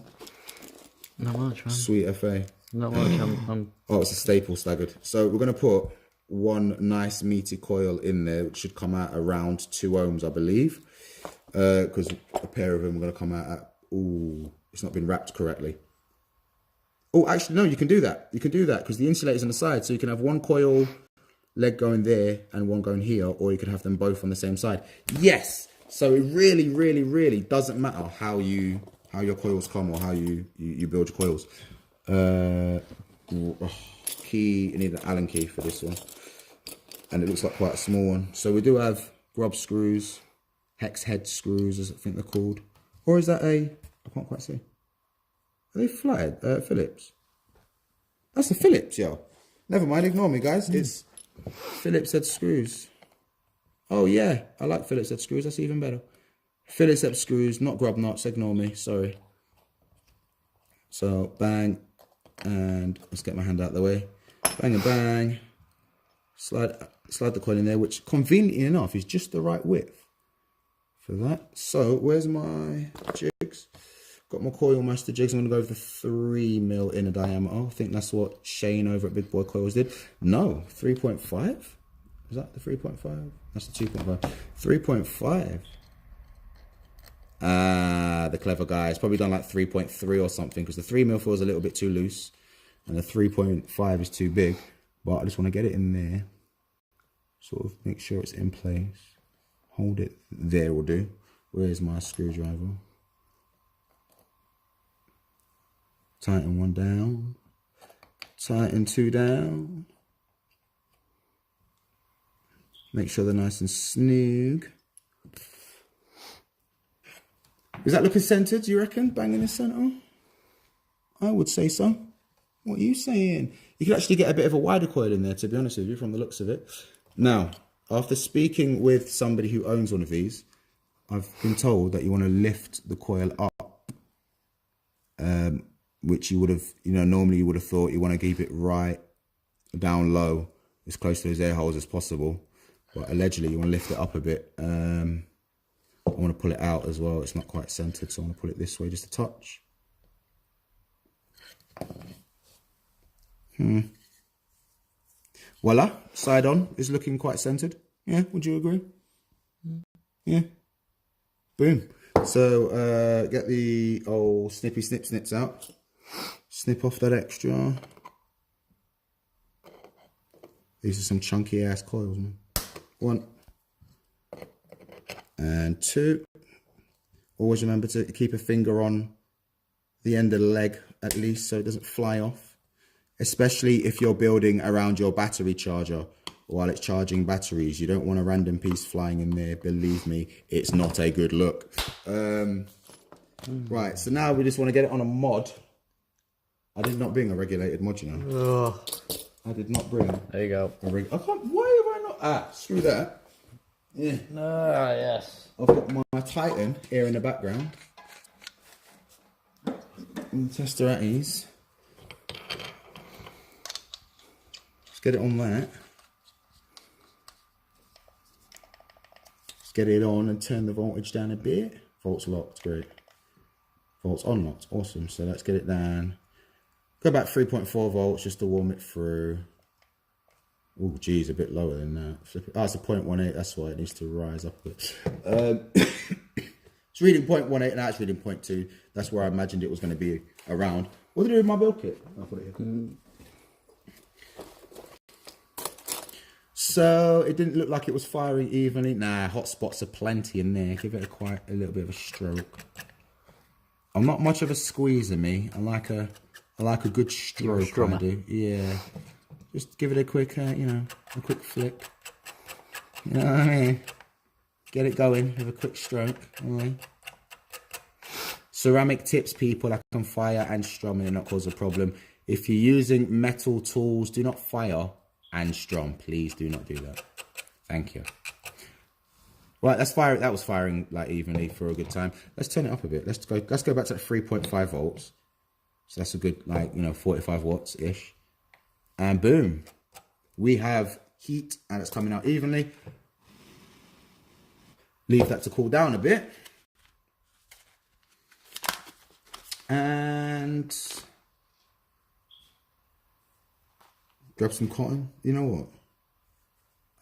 Not much, man. Sweet FA. Not much. I'm... Oh, it's a staple staggered. So we're going to put one nice meaty coil in there, which should come out around 2 ohms, I believe. Because a pair of them are going to come out at... Ooh, it's not been wrapped correctly. Oh, actually, no, you can do that. You can do that because the insulator's on the side. So you can have one coil leg going there and one going here, or you could have them both on the same side. Yes! So it really, really, really doesn't matter how your coils come or how you build your coils. Key, you need an Allen key for this one. And it looks like quite a small one. So we do have grub screws, hex head screws, as I think they're called. Or is that I can't quite see. Are they flathead? Phillips? That's a Phillips, yo. Never mind, ignore me, guys. It's Phillips head screws. Oh, yeah. I like Phillips head screws. That's even better. Phillips head screws, not grub knots. Ignore me. Sorry. So, bang. And let's get my hand out of the way. Bang and bang. Slide the coil in there, which conveniently enough is just the right width for that. So, where's my jigs? Got my Coil Master jigs. I'm going to go with the 3mm inner diameter. I think that's what Shane over at Big Boy Coils did. No, 3.5? Is that the 3.5? That's the 2.5. 3.5. The clever guy. It's probably done like 3.3 or something because the 3mm feels a little bit too loose and the 3.5 is too big. But I just want to get it in there. Sort of make sure it's in place. Hold it there will do. Where's my screwdriver? Tighten 1 down. Tighten 2 down. Make sure they're nice and snug. Is that looking centered, do you reckon? Bang in the center? I would say so. What are you saying? You could actually get a bit of a wider coil in there, to be honest with you, from the looks of it. Now, after speaking with somebody who owns one of these, I've been told that you want to lift the coil up. Which you would have, normally you would have thought you want to keep it right down low, as close to those air holes as possible. But allegedly you want to lift it up a bit. I want to pull it out as well. It's not quite centered, so I want to pull it this way just a touch. Voila, side on is looking quite centered. Yeah, would you agree? Yeah. Boom. So get the old snippy snips out. Snip off that extra. These are some chunky ass coils, man. 1 and 2. Always remember to keep a finger on the end of the leg at least so it doesn't fly off. Especially if you're building around your battery charger. while it's charging batteries. You don't want a random piece flying in there. Believe me, it's not a good look. Right, so now we just want to get it on a mod. I did not bring a regulated mod, you know. I did not bring. There you go. I can't. Why have I not? Ah, screw that. Yeah. Ah, yes. I've got my Titan here in the background. And tester at ease. Let's get it on that. Let's get it on and turn the voltage down a bit. Volts locked, great. Volts unlocked, awesome. So let's get it down. Go about 3.4 volts just to warm it through. Oh, geez, a bit lower than that. Oh, it's a 0.18. That's why it needs to rise up a bit. It's reading 0.18. Now it's reading 0.2. That's where I imagined it was going to be around. What did I do with my build kit? I'll put it here. So it didn't look like it was firing evenly. Nah, hot spots are plenty in there. Give it a little bit of a stroke. I'm not much of a squeezer, me. I like a good stroke. I do. Yeah. Just give it a quick, a quick flick. You know what I mean? Get it going with a quick stroke. Right. Ceramic tips, people, that can fire and strum and not cause a problem. If you're using metal tools, do not fire and strum. Please do not do that. Thank you. Right, let's fire it. That was firing like evenly for a good time. Let's turn it up a bit. Let's go back to 3.5 volts. So that's a good 45 watts ish. And boom, we have heat and it's coming out evenly. Leave that to cool down a bit. And grab some cotton. You know what?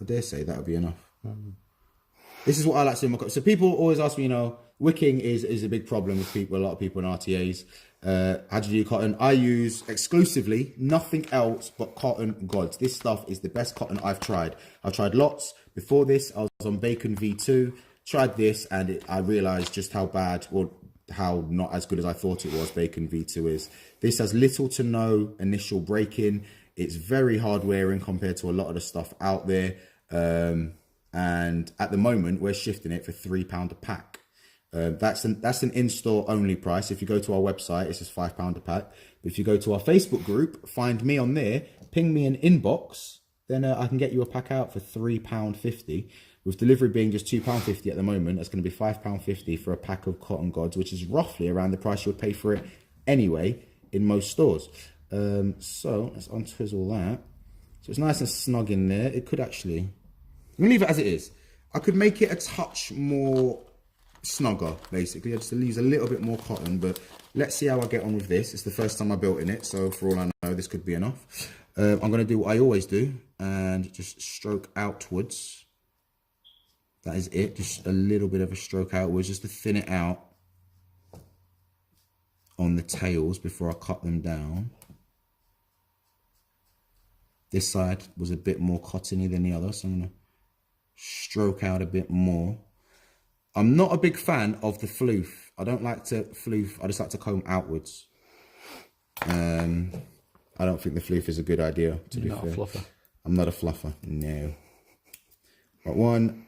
I dare say that would be enough. This is what I like to do in my cotton. So people always ask me, wicking is a big problem with people, a lot of people in RTAs. How do you do cotton? I use exclusively nothing else but Cotton Gods. This stuff is the best cotton I've tried. I've tried lots. Before this, I was on Bacon V2. Tried this and I realised just how bad or how not as good as I thought it was Bacon V2 is. This has little to no initial break-in. It's very hard wearing compared to a lot of the stuff out there. And at the moment, we're shifting it for £3 a pack. That's an in-store only price. If you go to our website, it's just £5 a pack. But if you go to our Facebook group, find me on there, ping me an inbox, then I can get you a pack out for £3.50. With delivery being just £2.50 at the moment, that's going to be £5.50 for a pack of Cotton Gods, which is roughly around the price you would pay for it anyway in most stores. So let's untwizzle that. So it's nice and snug in there. It could actually, I'm going to leave it as it is. I could make it a touch more snugger, basically. I just use a little bit more cotton, but let's see how I get on with this. It's the first time I built in it, so for all I know, this could be enough. I'm going to do what I always do and just stroke outwards. That is it, just a little bit of a stroke outwards, just to thin it out on the tails before I cut them down. This side was a bit more cottony than the other, so I'm going to stroke out a bit more. I'm not a big fan of the floof. I don't like to floof, I just like to comb outwards. I don't think the floof is a good idea, to be fair. Not a fluffer. I'm not a fluffer, no. Right, one.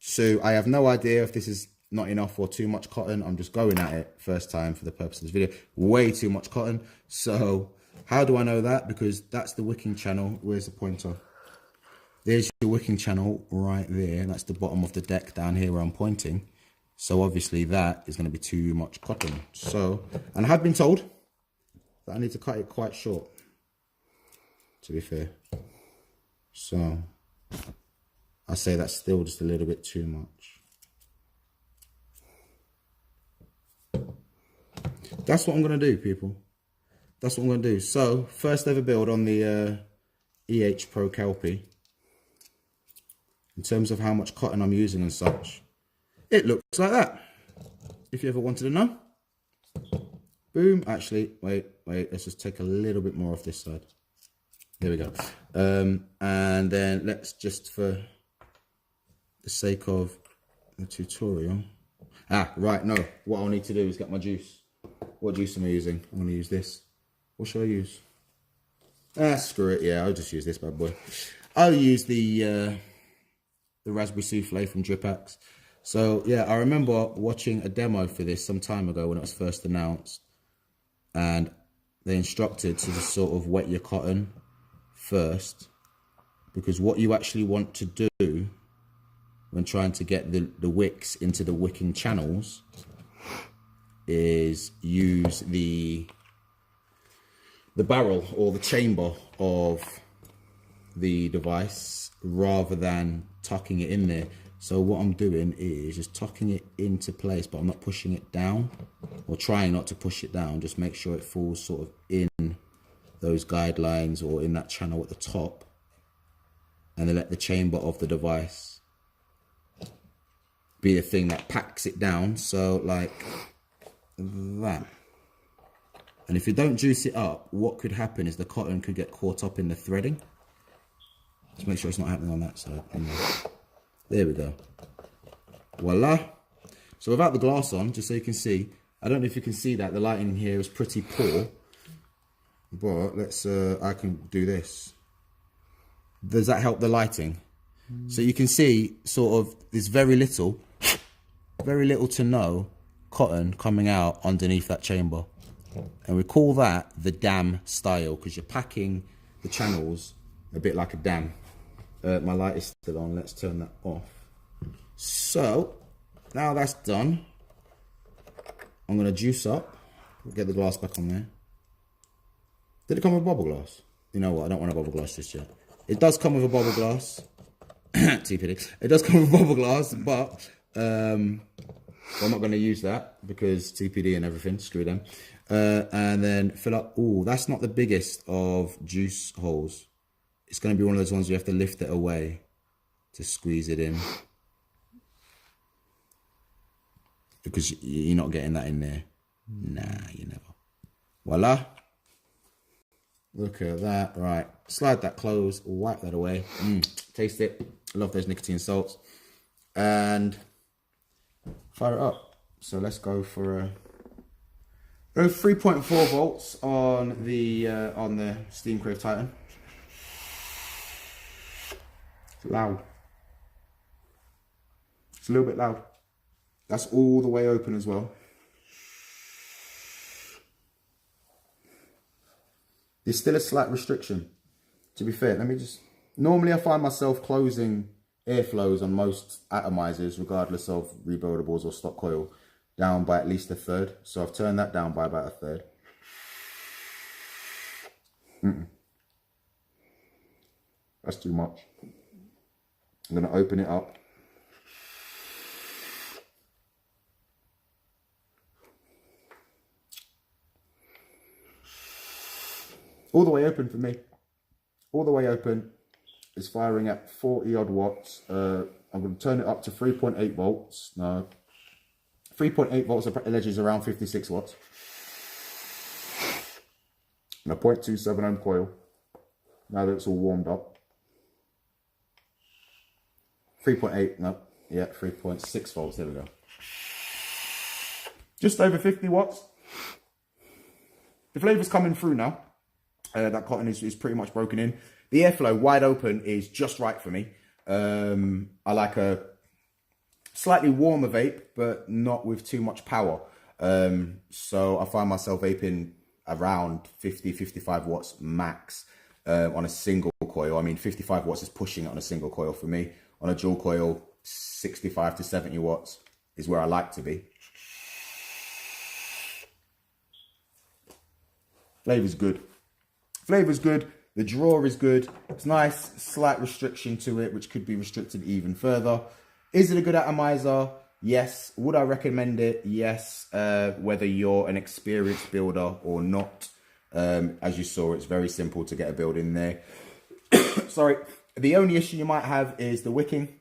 So I have no idea if this is not enough or too much cotton. I'm just going at it first time for the purpose of this video. Way too much cotton. So how do I know that? Because that's the wicking channel. Where's the pointer? There's your wicking channel right there. That's the bottom of the deck down here where I'm pointing. So obviously that is going to be too much cotton. So, and I have been told that I need to cut it quite short, to be fair. So I say that's still just a little bit too much. That's what I'm going to do, people. That's what I'm going to do. So, first ever build on the EH Pro Kelpie. In terms of how much cotton I'm using and such, it looks like that. If you ever wanted to know. Boom. Actually, wait. Let's just take a little bit more off this side. There we go. And then let's just, for the sake of the tutorial. Right, no. What I'll need to do is get my juice. What juice am I using? I'm going to use this. What should I use? Screw it. Yeah, I'll just use this bad boy. I use the raspberry souffle from Dripax. So yeah, I remember watching a demo for this some time ago when it was first announced, and they instructed to just sort of wet your cotton first, because what you actually want to do when trying to get the wicks into the wicking channels is use the barrel or the chamber of the device rather than tucking it in there. So what I'm doing is just tucking it into place, but I'm not pushing it down, or trying not to push it down. Just make sure it falls sort of in those guidelines or in that channel at the top, and then let the chamber of the device be the thing that packs it down. So like that. And if you don't juice it up, what could happen is the cotton could get caught up in the threading. Just make sure it's not happening on that side. There we go. Voila. So without the glass on, just so you can see, I don't know if you can see that the lighting here is pretty poor, but let's I can do this. Does that help the lighting? So you can see sort of there's very little to no cotton coming out underneath that chamber. And we call that the dam style, because you're packing the channels a bit like a dam. My light is still on, let's turn that off. So, now that's done, I'm going to juice up. We'll get the glass back on there. Did it come with a bubble glass? You know what, I don't want a bubble glass just yet. It does come with a bubble glass. TPD. It does come with bubble glass, but I'm not going to use that because TPD and everything, screw them. And then fill up. Oh, that's not the biggest of juice holes. It's going to be one of those ones you have to lift it away to squeeze it in, because you're not getting that in there. Nah, you never. Voila. Look at that. Right. Slide that close. Wipe that away. Taste it. I love those nicotine salts. And fire it up. So let's go for a 3.4 volts on the Steam Crave Titan. It's loud. It's a little bit loud. That's all the way open as well. There's still a slight restriction. To be fair, normally I find myself closing airflows on most atomizers, regardless of rebuildables or stock coil, down by at least a third. So I've turned that down by about a third. That's too much. I'm going to open it up. All the way open for me. All the way open. It's firing at 40 odd watts. I'm going to turn it up to 3.8 volts. No. 3.8 volts edges around 56 watts. And a 0.27 ohm coil. Now that it's all warmed up. 3.8, no, yeah, 3.6 volts, there we go. Just over 50 watts. The flavour's coming through now. That cotton is pretty much broken in. The airflow wide open is just right for me. I like a slightly warmer vape, but not with too much power. So I find myself vaping around 50, 55 watts max on a single coil. I mean, 55 watts is pushing it on a single coil for me. On a dual coil, 65 to 70 watts is where I like to be. Flavour's good. Flavour's good. The draw is good. It's nice. Slight restriction to it, which could be restricted even further. Is it a good atomizer? Yes. Would I recommend it? Yes. Whether you're an experienced builder or not. As you saw, it's very simple to get a build in there. Sorry. The only issue you might have is the wicking.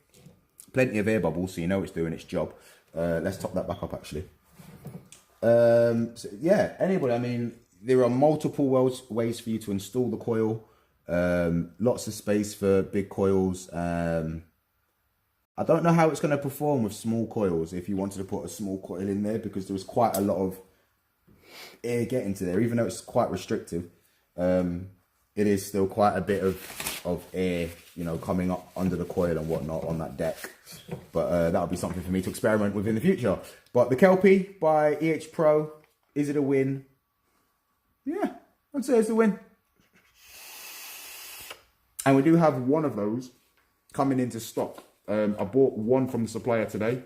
Plenty of air bubbles, so you know it's doing its job. Let's top that back up, actually. So yeah, anybody, I mean, there are multiple ways for you to install the coil. Lots of space for big coils. I don't know how it's going to perform with small coils if you wanted to put a small coil in there, because there was quite a lot of air getting to there, even though it's quite restrictive. It is still quite a bit of of air, you know, coming up under the coil and whatnot on that deck. But that'll be something for me to experiment with in the future. But the Kelpie by EH Pro, is it a win? Yeah, I'd say it's a win. And we do have one of those coming into stock. I bought one from the supplier today.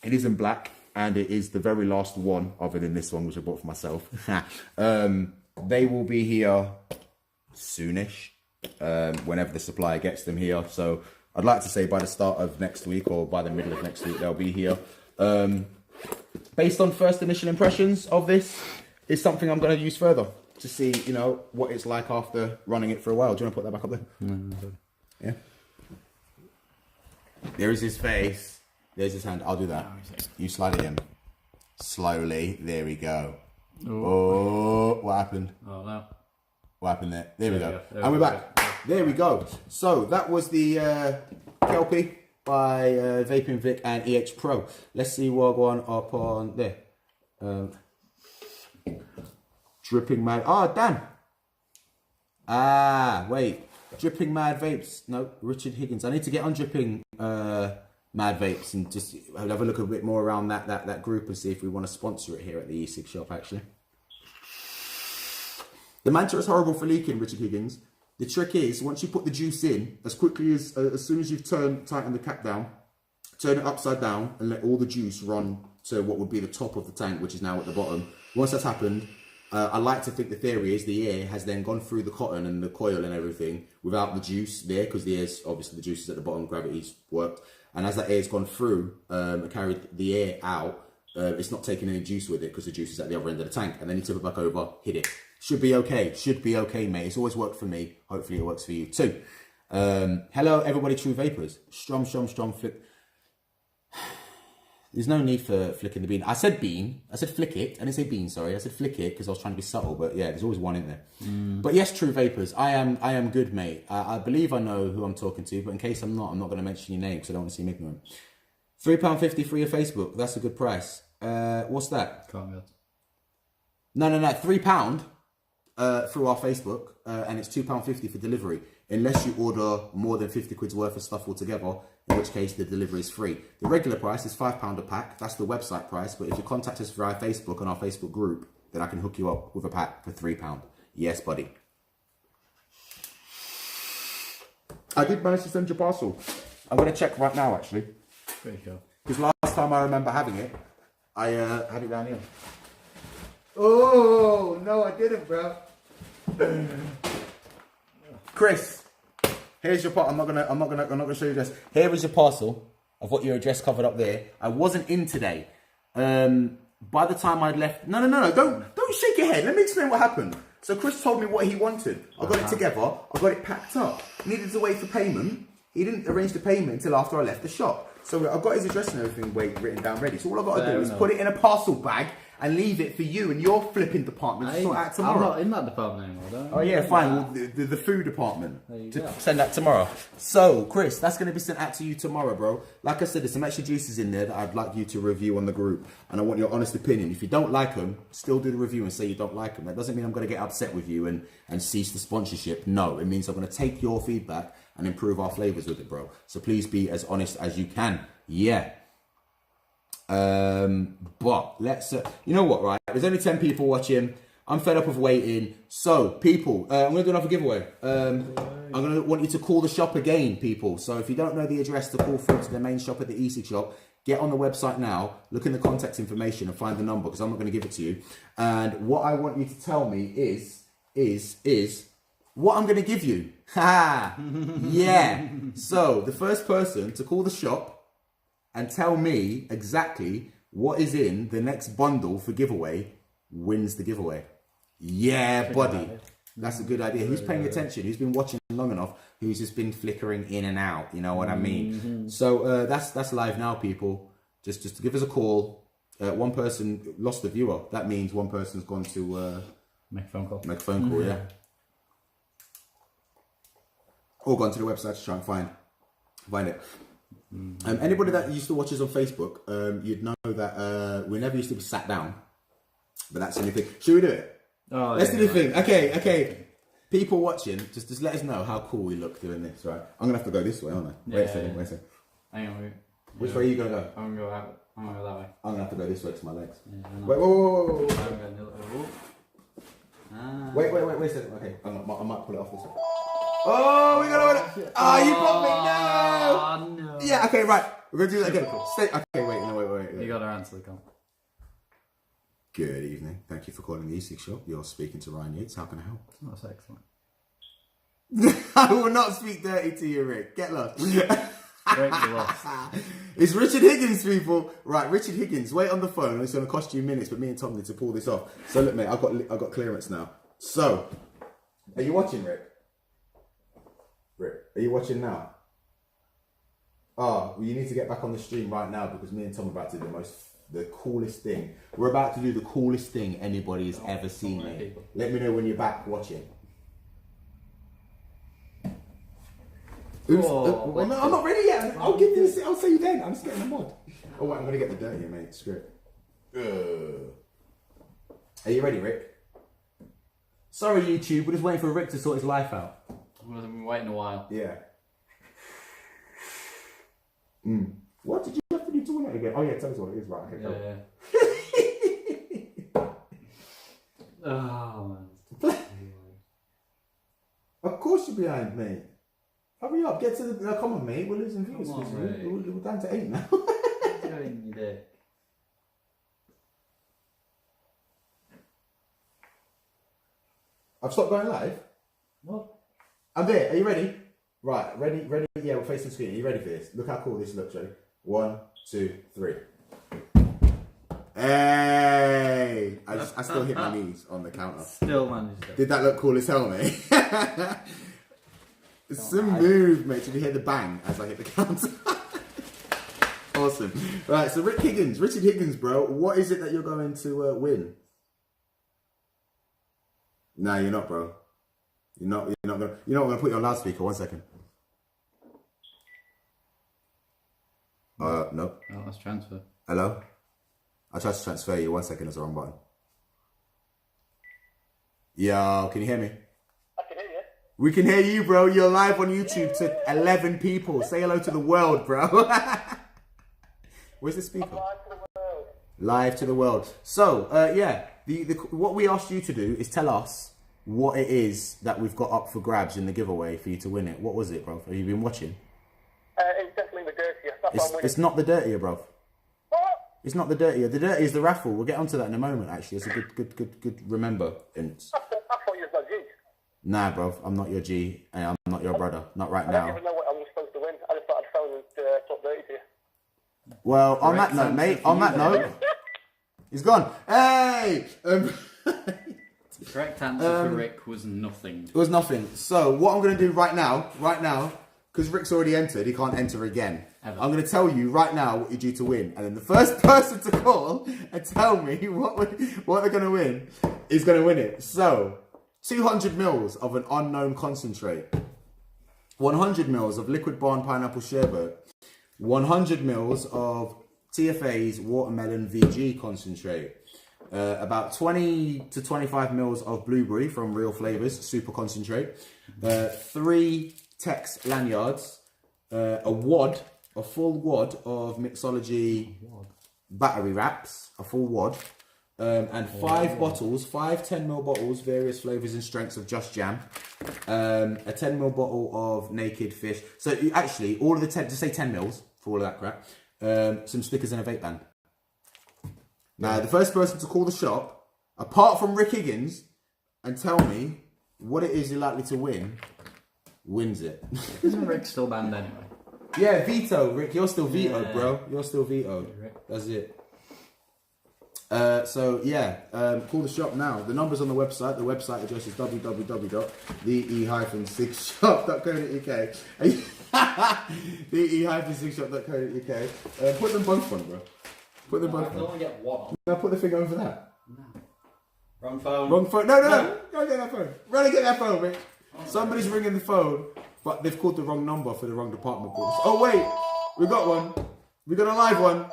It is in black, and it is the very last one, other than this one, which I bought for myself. They will be here soonish, whenever the supplier gets them here. So I'd like to say by the start of next week or by the middle of next week, they'll be here. Based on first initial impressions of this, it's something I'm going to use further to see, you know, what it's like after running it for a while. Do you want to put that back up there? Yeah. There is his face. There's his hand. I'll do that. You slide it in. Slowly. There we go. Oh, what happened? Oh, no. What happened there? There we go. And we're back. There we go. So that was the Kelpie by Vaping Vic and EH Pro. Let's see what going up on there. Dripping Mad. Oh, damn. Ah, wait. Dripping Mad Vapes. No, Richard Higgins. I need to get on Dripping Mad Vapes and just have a look a bit more around that group and see if we want to sponsor it here at the e-cig shop, actually. The Manta is horrible for leaking, Richard Higgins. The trick is, once you put the juice in, as quickly as soon as you've tightened the cap down, turn it upside down and let all the juice run to what would be the top of the tank, which is now at the bottom. Once that's happened, I like to think the theory is the air has then gone through the cotton and the coil and everything without the juice there, because the air's, obviously the juice is at the bottom, gravity's worked. And as that air's gone through and carried the air out, it's not taking any juice with it because the juice is at the other end of the tank. And then you tip it back over, hit it. Should be okay. Should be okay, mate. It's always worked for me. Hopefully it works for you too. Hello, everybody, true vapors. Strom, flick. There's no need for flicking the bean. I said bean. I said flick it. I didn't say bean, sorry. I said flick it because I was trying to be subtle. But yeah, there's always one in there. But yes, true vapors. I am good, mate. I believe I know who I'm talking to. But in case I'm not going to mention your name because I don't want to seem ignorant. £3.50 for your Facebook. That's a good price. What's that? Can't go. No. £3 through our Facebook. And it's £2.50 for delivery. Unless you order more than 50 quid's worth of stuff altogether, in which case the delivery is free. The regular price is £5 a pack. That's the website price. But if you contact us via Facebook on our Facebook group, then I can hook you up with a pack for £3. Yes, buddy. I did manage to send your parcel. I'm going to check right now, actually. Pretty cool. Because last time I remember having it, I had it down here. Oh, no, I didn't, bro. Chris, here's your parcel. I'm not gonna show you this. Here is your parcel. I've got your address covered up there. I wasn't in today. By the time I'd left, no, don't shake your head. Let me explain what happened. So Chris told me what he wanted. I got it together. I got it packed up. Needed to wait for payment. He didn't arrange the payment until after I left the shop. So I've got his address and everything written down ready. So all I've got to do is put it in a parcel bag and leave it for you and your flipping department to sort out tomorrow. I'm not in that department anymore, though. Oh yeah, fine. Well, the food department to send that tomorrow. So Chris, that's going to be sent out to you tomorrow, bro. Like I said, there's some extra juices in there that I'd like you to review on the group, and I want your honest opinion. If you don't like them, still do the review and say you don't like them. That doesn't mean I'm going to get upset with you and cease the sponsorship. No, it means I'm going to take your feedback and improve our flavors with it, bro. So please be as honest as you can. Yeah. But let's you know what, right? There's only 10 people watching. I'm fed up of waiting. So people, I'm gonna do another giveaway. I'm gonna want you to call the shop again, people. So if you don't know the address to call through to the main shop at the e-cig shop, get on the website now, look in the contact information and find the number, because I'm not gonna give it to you. And what I want you to tell me is what I'm gonna give you. Ha! Yeah. So the first person to call the shop and tell me exactly what is in the next bundle for giveaway wins the giveaway. Yeah, buddy. That's a good idea. Who's paying attention? Who's been watching long enough? Who's just been flickering in and out? You know what I mean? So that's live now, people. Just give us a call. One person lost the viewer. That means one person's gone to make a phone call. Make a phone call, yeah. Or gone to the website to try and find it. Anybody that used to watch us on Facebook, you'd know that we never used to be sat down. But that's the only thing. Should we do it? Oh, Let's do the thing. Okay. People watching, just let us know how cool we look doing this, right? I'm gonna have to go this way, aren't I? Wait a second. Hang on, Which way are you gonna go? I'm gonna go out. I'm gonna go that way. I'm gonna have to go this way to my legs. Yeah, Wait, whoa. I'm going a little. Ah. Wait a second. Okay, I might pull it off this way. Oh, we gotta. You got me now. No. Yeah. Okay. Right. We're gonna do that again. Stay. Okay. Wait. You got to answer the call. Good evening. Thank you for calling the E6 Shop. You're speaking to Ryan Yates. How can I help? That's excellent. I will not speak dirty to you, Rick. Get lost. Rick, you lost. It's Richard Higgins, people. Right, Richard Higgins. Wait on the phone. It's going to cost you minutes, but me and Tom need to pull this off. So look, mate, I've got clearance now. So, are you watching, Rick? Rick, are you watching now? Oh, well, you need to get back on the stream right now because me and Tom are about to do the coolest thing. We're about to do the coolest thing anybody has ever seen, mate. Let me know when you're back watching. Oops. No, I'm not ready yet. I'll give you this. I'll say you then. I'm just getting the mod. Oh, wait, I'm going to get the dirty, mate. Screw it. Are you ready, Rick? Sorry, YouTube. We're just waiting for Rick to sort his life out. We've been waiting a while. Yeah. What did you have to do to win it again? Oh, yeah, tell us what it is. Right, okay, Yeah. Oh, man. Of course you're behind, mate. Hurry up, get to the... come on, mate. We're losing views. Come on, We're down to 8 now. Doing you dick. I've stopped going live. What? I'm there. Are you ready? Right, ready? Yeah, we're facing the screen. Are you ready for this? Look how cool this looks, ready? 1, 2, 3. Hey! I still hit my knees on the counter. Still managed it. Did that look cool as hell, mate? It's a move, mate. Did you hear the bang as I hit the counter? Awesome. Right, so Richard Higgins, bro. What is it that you're going to win? Nah, you're not, bro. You're not gonna. You know what? I'm gonna put you on loudspeaker. 1 second. No. Oh, let's transfer. Hello. I tried to transfer you. 1 second. That's the wrong button. Yo, can you hear me? I can hear you. We can hear you, bro. You're live on YouTube to 11 people. Say hello to the world, bro. Where's the speaker? I'm live to the world. Live to the world. So, yeah, what we asked you to do is tell us what it is that we've got up for grabs in the giveaway for you to win it. What was it, bro? Have you been watching? It's definitely the dirtier. That's what I'm winning. It's not the dirtier, bro. What? It's not the dirtier. The dirtier is the raffle. We'll get onto that in a moment, actually. It's a good remember. I thought you was my G. Nah, bro. I'm not your G. And I'm not your brother. Not right I now. don't even know what I was supposed to win. I just thought I'd phone and talk dirty to you. Well, on that note, mate. On that note, he's gone. Hey. The correct answer for Rick was nothing. It was nothing. So what I'm going to do right now, because Rick's already entered, he can't enter again. Ever. I'm going to tell you right now what you're due to win, and then the first person to call and tell me what they're going to win is going to win it. So 200 mils of an unknown concentrate, 100 mils of liquid barn pineapple sherbet, 100 mils of TFA's watermelon VG concentrate. About 20 to 25 mils of blueberry from Real Flavors, super concentrate. 3 TECS lanyards. A full wad of Mixology battery wraps. A full wad. And 5 bottles, 5 10ml bottles, various flavors and strengths of Just Jam. A 10ml bottle of Naked Fish. So actually, all of the 10, just say 10 mils for all of that crap. Some stickers and a vape band. Now, the first person to call the shop, apart from Rick Higgins, and tell me what it is you're likely to win, wins it. Isn't Rick still banned anyway? Yeah, veto, Rick. You're still vetoed, Yeah. bro. You're still vetoed. That's it. So, yeah, call the shop now. The number's on the website. The website address is www.the-6shop.co.uk. the-6shop.co.uk. Put them both on, bro. Put them both I can on. only get one on. Now put the thing over that. No. Wrong phone. Wrong phone. No. Go get that phone. Run and get that phone, mate. Somebody's ringing the phone, but they've called the wrong number for the wrong department. Oh, wait. We got one. We got a live one.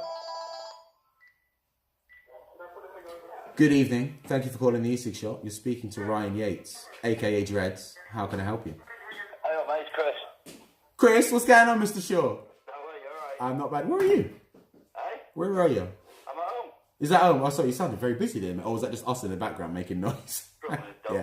Good evening. Thank you for calling the E6 shop. You're speaking to Ryan Yates, aka Dreads. How can I help you? Hey, mate, it's Chris. Chris, what's going on, Mr. Shaw? How are you? Alright? I'm not bad. Where are you? Hey? Where are you? I'm at home. Is that home? Oh, sorry, you sounded very busy there. Or was that just us in the background making noise? Probably Yeah.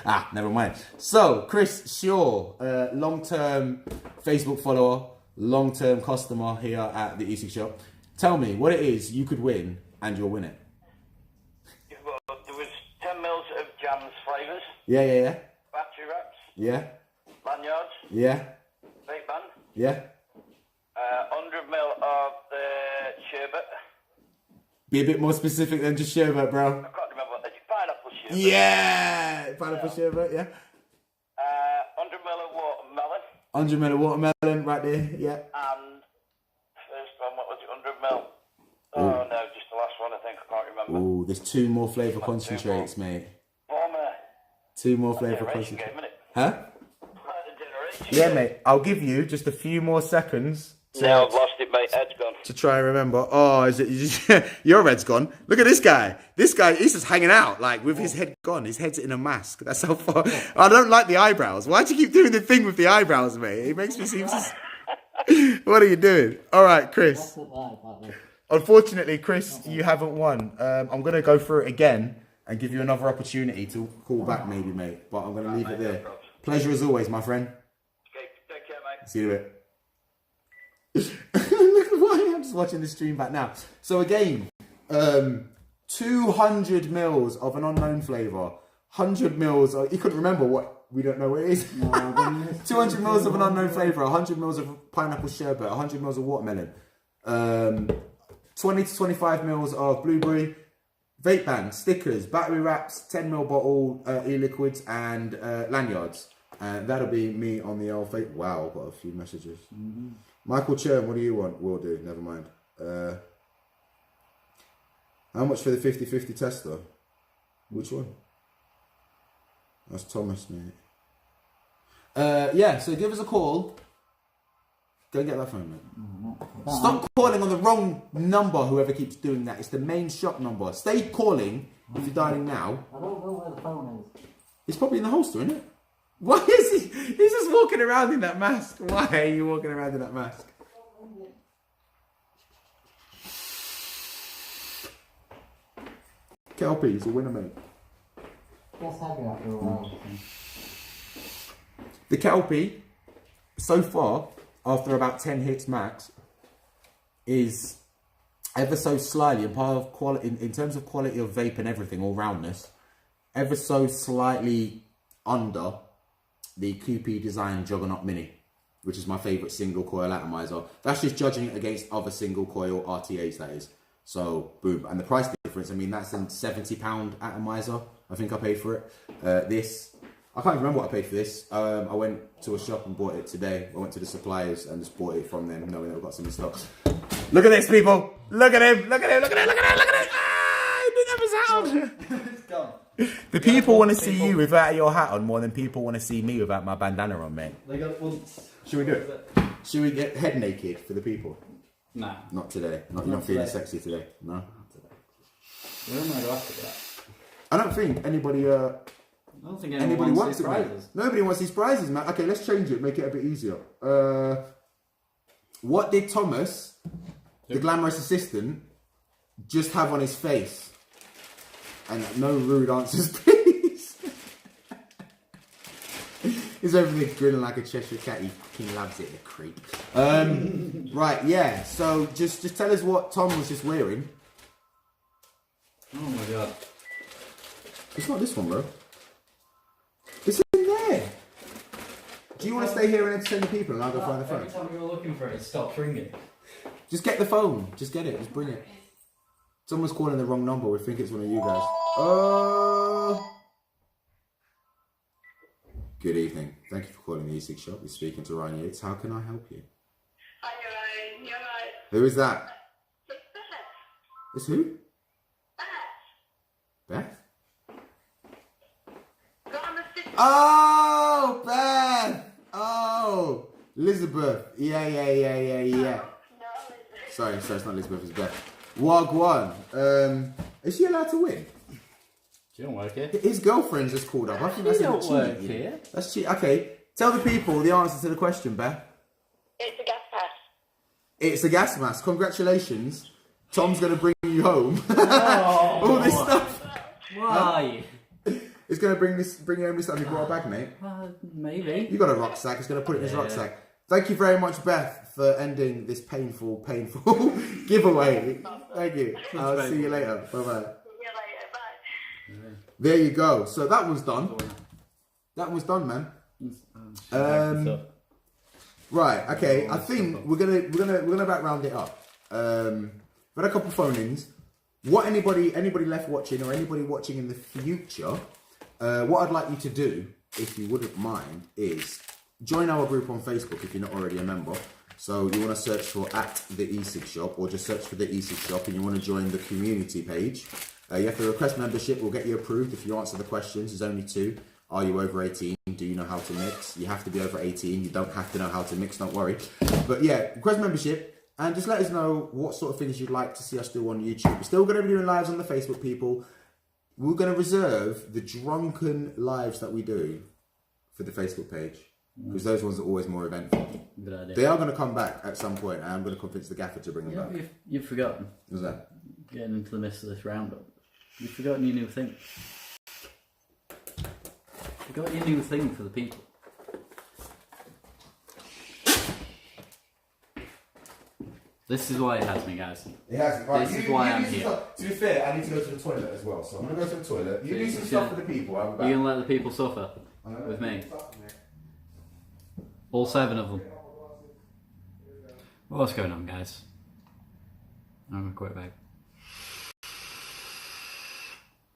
don't. Never mind. So, Chris Shaw, long-term Facebook follower, long-term customer here at the E6 shop. Tell me what it is you could win and you'll win it. Well, there was 10 mils of jams flavours, Yeah. battery wraps, Yeah. lanyards, Yeah. vape band, Yeah. 100 mil of the sherbet. Be a bit more specific than just sherbet, bro. I can't remember. Is it pineapple sherbet? Yeah. Pineapple sherbet, yeah. 100 mil of watermelon. 100 ml of watermelon right there, yeah. And first one, what was it? 100 mil. Oh no, just the last one. I think I can't remember. Ooh, there's 2 more flavour concentrates, mate. Former 2 more flavour generation concentrates. game, innit? Huh? The generation. Yeah, mate. I'll give you just a few more seconds Now I've lost it, mate. Head's gone. to try and remember. Oh, is it? Your head's gone. Look at this guy. This guy, he's just hanging out, like with his head gone. His head's in a mask. That's how far. I don't like the eyebrows. Why do you keep doing the thing with the eyebrows, mate? It makes me seem. What are you doing? All right, Chris. Unfortunately, Chris, you haven't won. I'm gonna go through it again and give you another opportunity to call back, maybe, mate. But I'm gonna leave it there. Pleasure as always, my friend. Okay, take care, mate. See you in a bit. Look at why I'm just watching the stream back now. So again, 200 mils of an unknown flavour, 100 mils. You couldn't remember what we don't know what it is. No, 200 mils of an unknown flavour, 100 mils of pineapple sherbet, 100 mils of watermelon, 20 to 25 mils of blueberry, vape bands, stickers, battery wraps, 10 ml bottle e-liquids, and lanyards. And that'll be me on the old fake. Wow, I've got a few messages. Michael Chern, what do you want? Will do, never mind. How much for the 50-50 tester? Which one? That's Thomas, mate. Yeah, so give us a call. Go and get that phone, mate. Stop calling on the wrong number, whoever keeps doing that. It's the main shop number. Stay calling if you're dialing now. I don't know where the phone is. It's probably in the holster, isn't it? Why is he? He's just walking around in that mask. Why are you walking around in that mask? Kelpie's a winner, mate. Yes, I'll be after a while. The Kelpie, so far, after about 10 hits max, is ever so slightly, in part of quality, in terms of quality of vape and everything, all roundness, ever so slightly under the Coupé Design Juggernaut Mini, which is my favourite single coil atomizer. That's just judging it against other single coil RTAs, that is. So, boom. And the price difference, I mean, that's a £70 atomizer. I think I paid for it. This, I can't even remember what I paid for this. I went to a shop and bought it today. I went to the suppliers and just bought it from them, knowing that I've got some in stock. Look at this, people. Look at him. Look at him. Look at him. Look at him. Look at him. Ah, he didn't have his hat on. It's gone. The people want to see you without your hat on more than people want to see me without my bandana on, mate. They got it once. Should we do it? Should we get head naked for the people? Nah. Not today. You're not feeling sexy today. No. We don't know after that. I don't think anybody. I don't think Anybody wants these it, mate. prizes. Nobody wants these prizes, man. Okay, let's change it. Make it a bit easier. What did Thomas, the Glamorous Assistant, just have on his face? And no rude answers, please. He's over there grinning like a Cheshire cat. He fucking loves it, the creep. Right, yeah. So just tell us what Tom was just wearing. Oh my god. It's not this one, bro. It's in there. Do you want to stay here and entertain the people and I'll go find the phone? Every time you were looking for it, it stopped ringing. Just get the phone. Just get it. Just bring it. Someone's calling the wrong number. We think it's one of you guys. Good evening. Thank you for calling the E6 shop. You're speaking to Ryan Yates. How can I help you? Hi, Ryan. You're right. Who is that? It's Beth. It's who? Beth. Beth? Glamorous Assistant. Oh, Beth! Oh, Elizabeth. Yeah. No, it's Sorry, it's not Elizabeth, it's Beth. Wagwan. Is she allowed to win? She don't work here. His girlfriend's just called up. I think She that's a don't bit work cheeky. here. That's cheap. Okay, tell the people the answer to the question, Beth. It's a gas pass. It's a gas mask. Congratulations. Tom's going to bring you home. Oh. All this stuff. Why? It's going to bring you home this stuff. You brought a bag, mate. Maybe. You got a rucksack. It's going to put it in his rucksack. Thank you very much, Beth, for ending this painful giveaway. Thank you. I'll see you later. Bye-bye. See you later. Bye. There you go. So that was done. That was done, man. Right. Okay. I think we're gonna about round it up. We've had a couple phone-ins. What anybody left watching or anybody watching in the future? What I'd like you to do, if you wouldn't mind, is join our group on Facebook if you're not already a member. So you want to search for @the eSig Shop, or just search for the eSig Shop, and you want to join the community page. You have to request membership. We'll get you approved if you answer the questions. There's only 2. Are you over 18? Do you know how to mix? You have to be over 18. You don't have to know how to mix, don't worry. But yeah, request membership and just let us know what sort of things you'd like to see us do on YouTube. We're still going to be doing lives on the Facebook, people. We're going to reserve the drunken lives that we do for the Facebook page, because those ones are always more eventful. Good idea. They are going to come back at some point, and I'm going to convince the gaffer to bring them back. You've forgotten. What's that? Getting into the midst of this roundup. You've forgotten your new thing. You've got your new thing for the people. This is why it has me, guys. It has. Right, this is why I'm here. To be fair, I need to go to the toilet as well, so I'm going to go to the toilet. You do some stuff for the people. I'll be back. You can let the people suffer with me. All 7 of them. What's going on, guys? I'm going to quit back.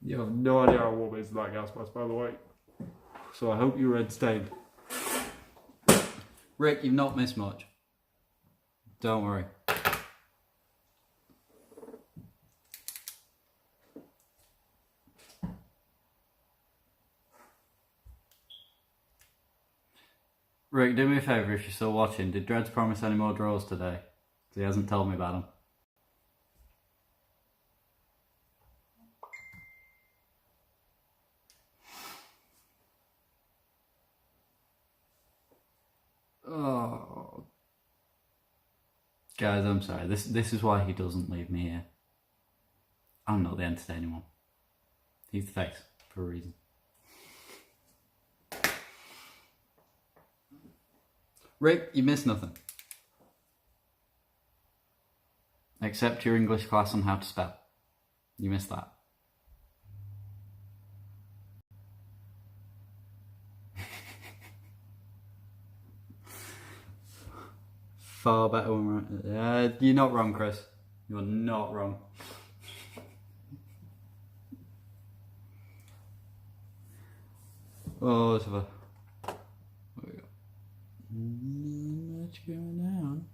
You have no idea how warm it is in that gas mask, by the way. So I hope you were entertained. Rick, you've not missed much. Don't worry. Rick, do me a favour if you're still watching. Did Dreads promise any more draws today? Because he hasn't told me about them. Oh, guys, I'm sorry. This is why he doesn't leave me here. I'm not the entertaining one. He's the face for a reason. Rick, you missed nothing. Except your English class on how to spell. You missed that. Far better one, right? You're not wrong, Chris. You're not wrong. Oh, whatever. What we got? Much going down.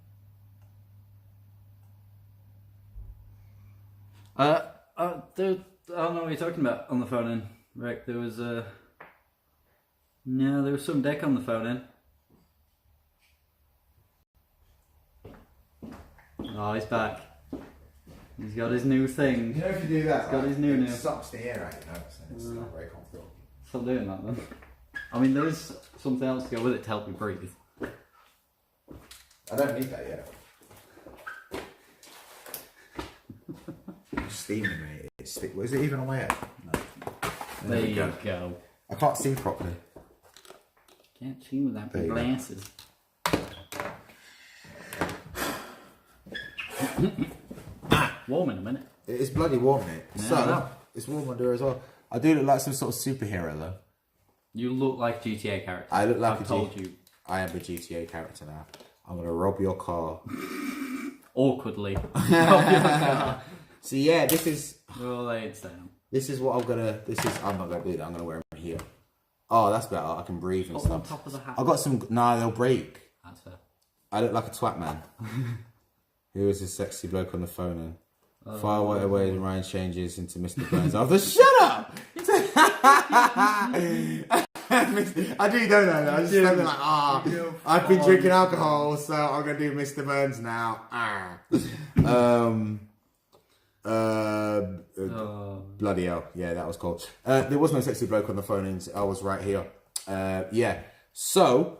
I don't know what you're talking about on the phone in, Rick. There was there was some dick on the phone in. Oh, he's back. He's got his new thing. You know, if you do that, he's got his new. It sucks the air out, you know, so it's not very comfortable. Stop doing that then. I mean, there is something else to go with it to help you breathe. I don't need that yet. It's steaming, mate. Was it even on my head? No. There you go. I can't see properly. Can't see without my glasses. Warm in a minute. It's bloody warm, mate. Yeah, So, it's warm under here as well. I do look like some sort of superhero, though. You look like a GTA character. I look like I've told you. I am a GTA character now. I'm going to rob your car. Awkwardly. So, yeah, this is... Well, they ain't staying. This is what I'm going to... I'm not going to do that. I'm going to wear them here. Oh, that's better. I can breathe and Put stuff. on top of the hat. I've got some... Nah, they'll break. That's fair. I look like a twat man. Who was this sexy bloke on the phone? And far away, and Ryan changes into Mr. Burns after. Shut up! I do know that. I just felt like, I've been drinking alcohol, so I'm gonna do Mr. Burns now. Bloody hell. Yeah, that was cold. There was no sexy bloke on the phone, and I was right here. Yeah. So,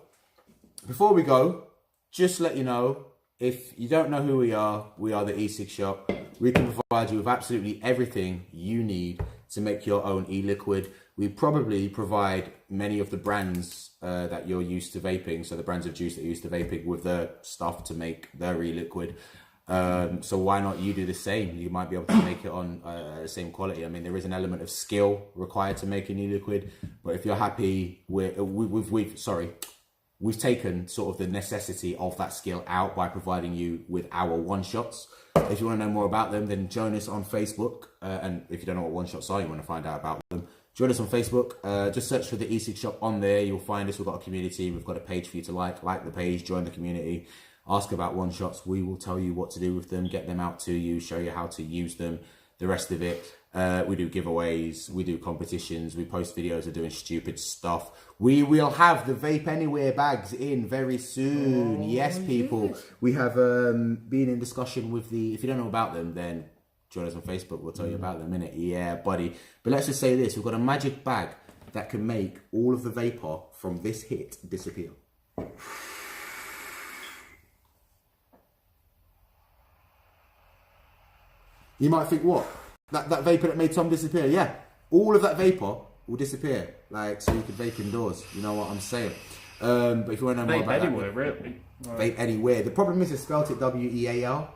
before we go, just let you know, if you don't know who we are the e-cig shop. We can provide you with absolutely everything you need to make your own e-liquid. We probably provide many of the brands that you're used to vaping, so the brands of juice that you're used to vaping, with the stuff to make their e-liquid. So why not you do the same? You might be able to make it on the same quality. I mean, there is an element of skill required to make an e-liquid, but if you're happy with, we've taken sort of the necessity of that skill out by providing you with our one-shots. If you want to know more about them, then join us on Facebook. And if you don't know what one-shots are, you want to find out about them, join us on Facebook. Just search for the e-cig shop on there. You'll find us. We've got a community. We've got a page for you to like the page, join the community, ask about one-shots. We will tell you what to do with them, get them out to you, show you how to use them. The rest of it, we do giveaways, we do competitions, we post videos of doing stupid stuff. We will have the Vape Anywhere bags in very soon. Yes, people. Yes. We have been in discussion with the, if you don't know about them, then join us on Facebook. We'll tell you about them, innit? Yeah, buddy. But let's just say this. We've got a magic bag that can make all of the vapor from this hit disappear. You might think, what? That vapor that made Tom disappear? Yeah. All of that vapor will disappear. Like, so you can vape indoors. You know what I'm saying? But if you want to know more about anywhere, that... really. Vape anywhere. The problem is it's spelled it W-E-A-R.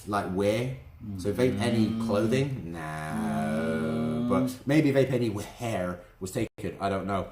Like wear. So vape any clothing? No. But maybe vape anywhere was taken. I don't know.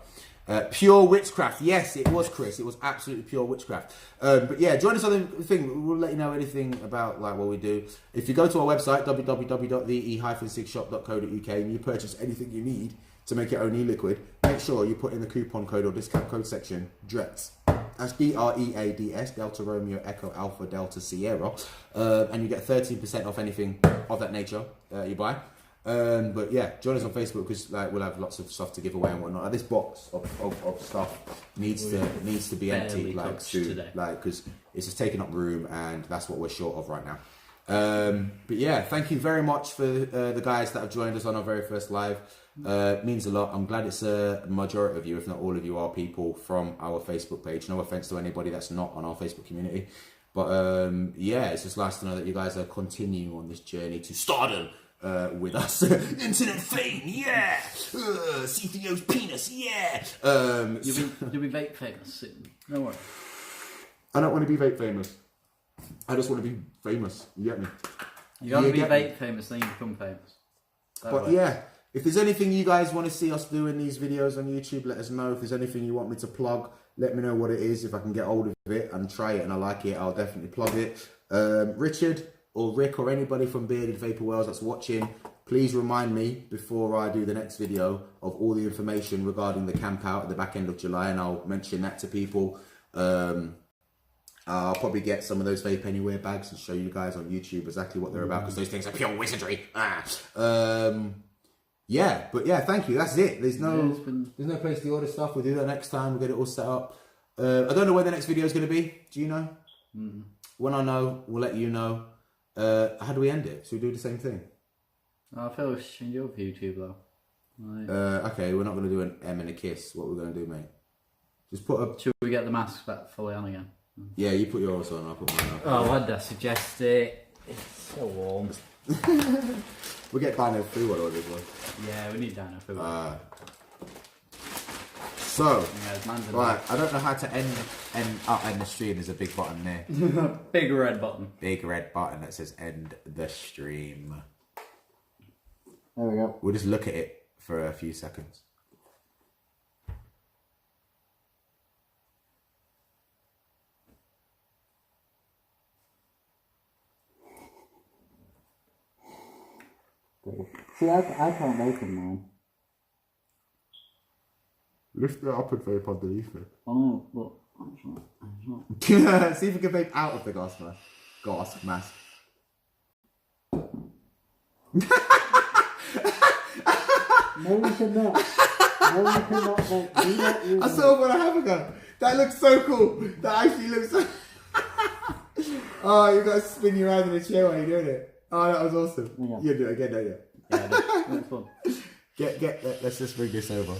Pure witchcraft. Yes, it was, Chris. It was absolutely pure witchcraft. But yeah, join us on the thing. We'll let you know anything about like what we do. If you go to our website, www.the-cigshop.co.uk, and you purchase anything you need to make your own e-liquid, make sure you put in the coupon code or discount code section, DREADS. That's DREADS, Delta Romeo Echo Alpha Delta Sierra. And you get 13% off anything of that nature you buy. But yeah, join us on Facebook because like we'll have lots of stuff to give away and whatnot. This box of stuff needs to be empty like soon, like because it's just taking up room and that's what we're short of right now. But yeah, thank you very much for the guys that have joined us on our very first live. It means a lot. I'm glad it's a majority of you, if not all of you, are people from our Facebook page. No offense to anybody that's not on our Facebook community, but yeah, it's just nice to know that you guys are continuing on this journey to stardom. With us, internet fame, yeah. C3O's penis, yeah. You'll be vape famous soon. No worries. I don't want to be vape famous. I just want to be famous. You get me? You got to be vape famous, then you become famous. But yeah, if there's anything you guys want to see us do in these videos on YouTube, let us know. If there's anything you want me to plug, let me know what it is. If I can get hold of it and try it and I like it, I'll definitely plug it. Richard or Rick or anybody from Bearded Vapor Wells that's watching, please remind me before I do the next video of all the information regarding the camp out at the back end of July, and I'll mention that to people. I'll probably get some of those Vape Anywhere bags and show you guys on YouTube exactly what they're about, because those things are pure wizardry. Yeah, but yeah, thank you. That's it. There's no place to order stuff. We'll do that next time. We'll get it all set up. I don't know when the next video is going to be. Do you know? When I know, we'll let you know. How do we end it? Should we do the same thing? I feel we should change over YouTube though. Right. Okay, we're not going to do an M and a kiss. What we're going to do, mate? Just put a... Should we get the mask back fully on again? Yeah, you put yours on, I'll put mine on. Oh, why'd I suggest it? It's so warm. We'll get Dino food one or this one. Yeah, we need Dino food. So, right, I don't know how to end the stream. There's a big button there. Big red button. Big red button that says end the stream. There we go. We'll just look at it for a few seconds. See, I can't open mine. Lift it up and vape underneath it. Oh, look. See if we can vape out of the gas mask. No, you cannot. No, you cannot. Do not use I saw it when I have a gun. That looks so cool. That actually looks so... Oh, you got to spin you around in a chair while you're doing it. Oh, that was awesome. Yeah. You do it again, don't you? Yeah, that's fun. Let's just bring this over.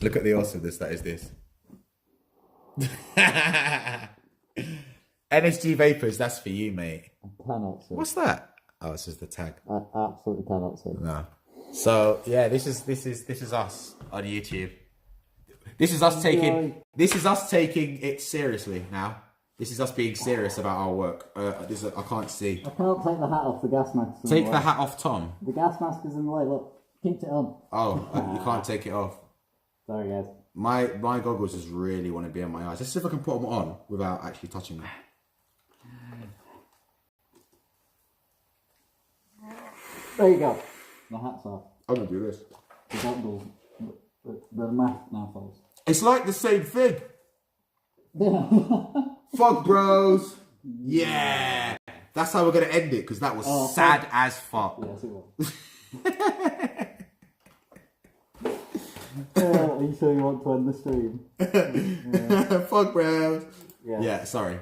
Look at the awesomeness that is this. NSG Vapors, that's for you, mate. I cannot see. What's that? Oh, it's just the tag. I absolutely cannot see. No. So yeah, this is us on YouTube. This is us taking it seriously now. This is us being serious about our work. I can't see. I can't take the hat off. The gas mask is in Take the the way. hat off, Tom. The gas mask is in the way. Look, keep it on. Oh, you can't take it off. Sorry, guys. My goggles just really want to be on my eyes. Let's see if I can put them on without actually touching them. There you go. The hat's off. I'm gonna do this. The goggles. The mask now falls. It's like the same thing. Yeah. Fuck bros. Yeah. That's how we're gonna end it because that was sad as fuck. Yes, it was. Are you sure you want to end the stream? Fuck bros. Yeah. Yeah, sorry.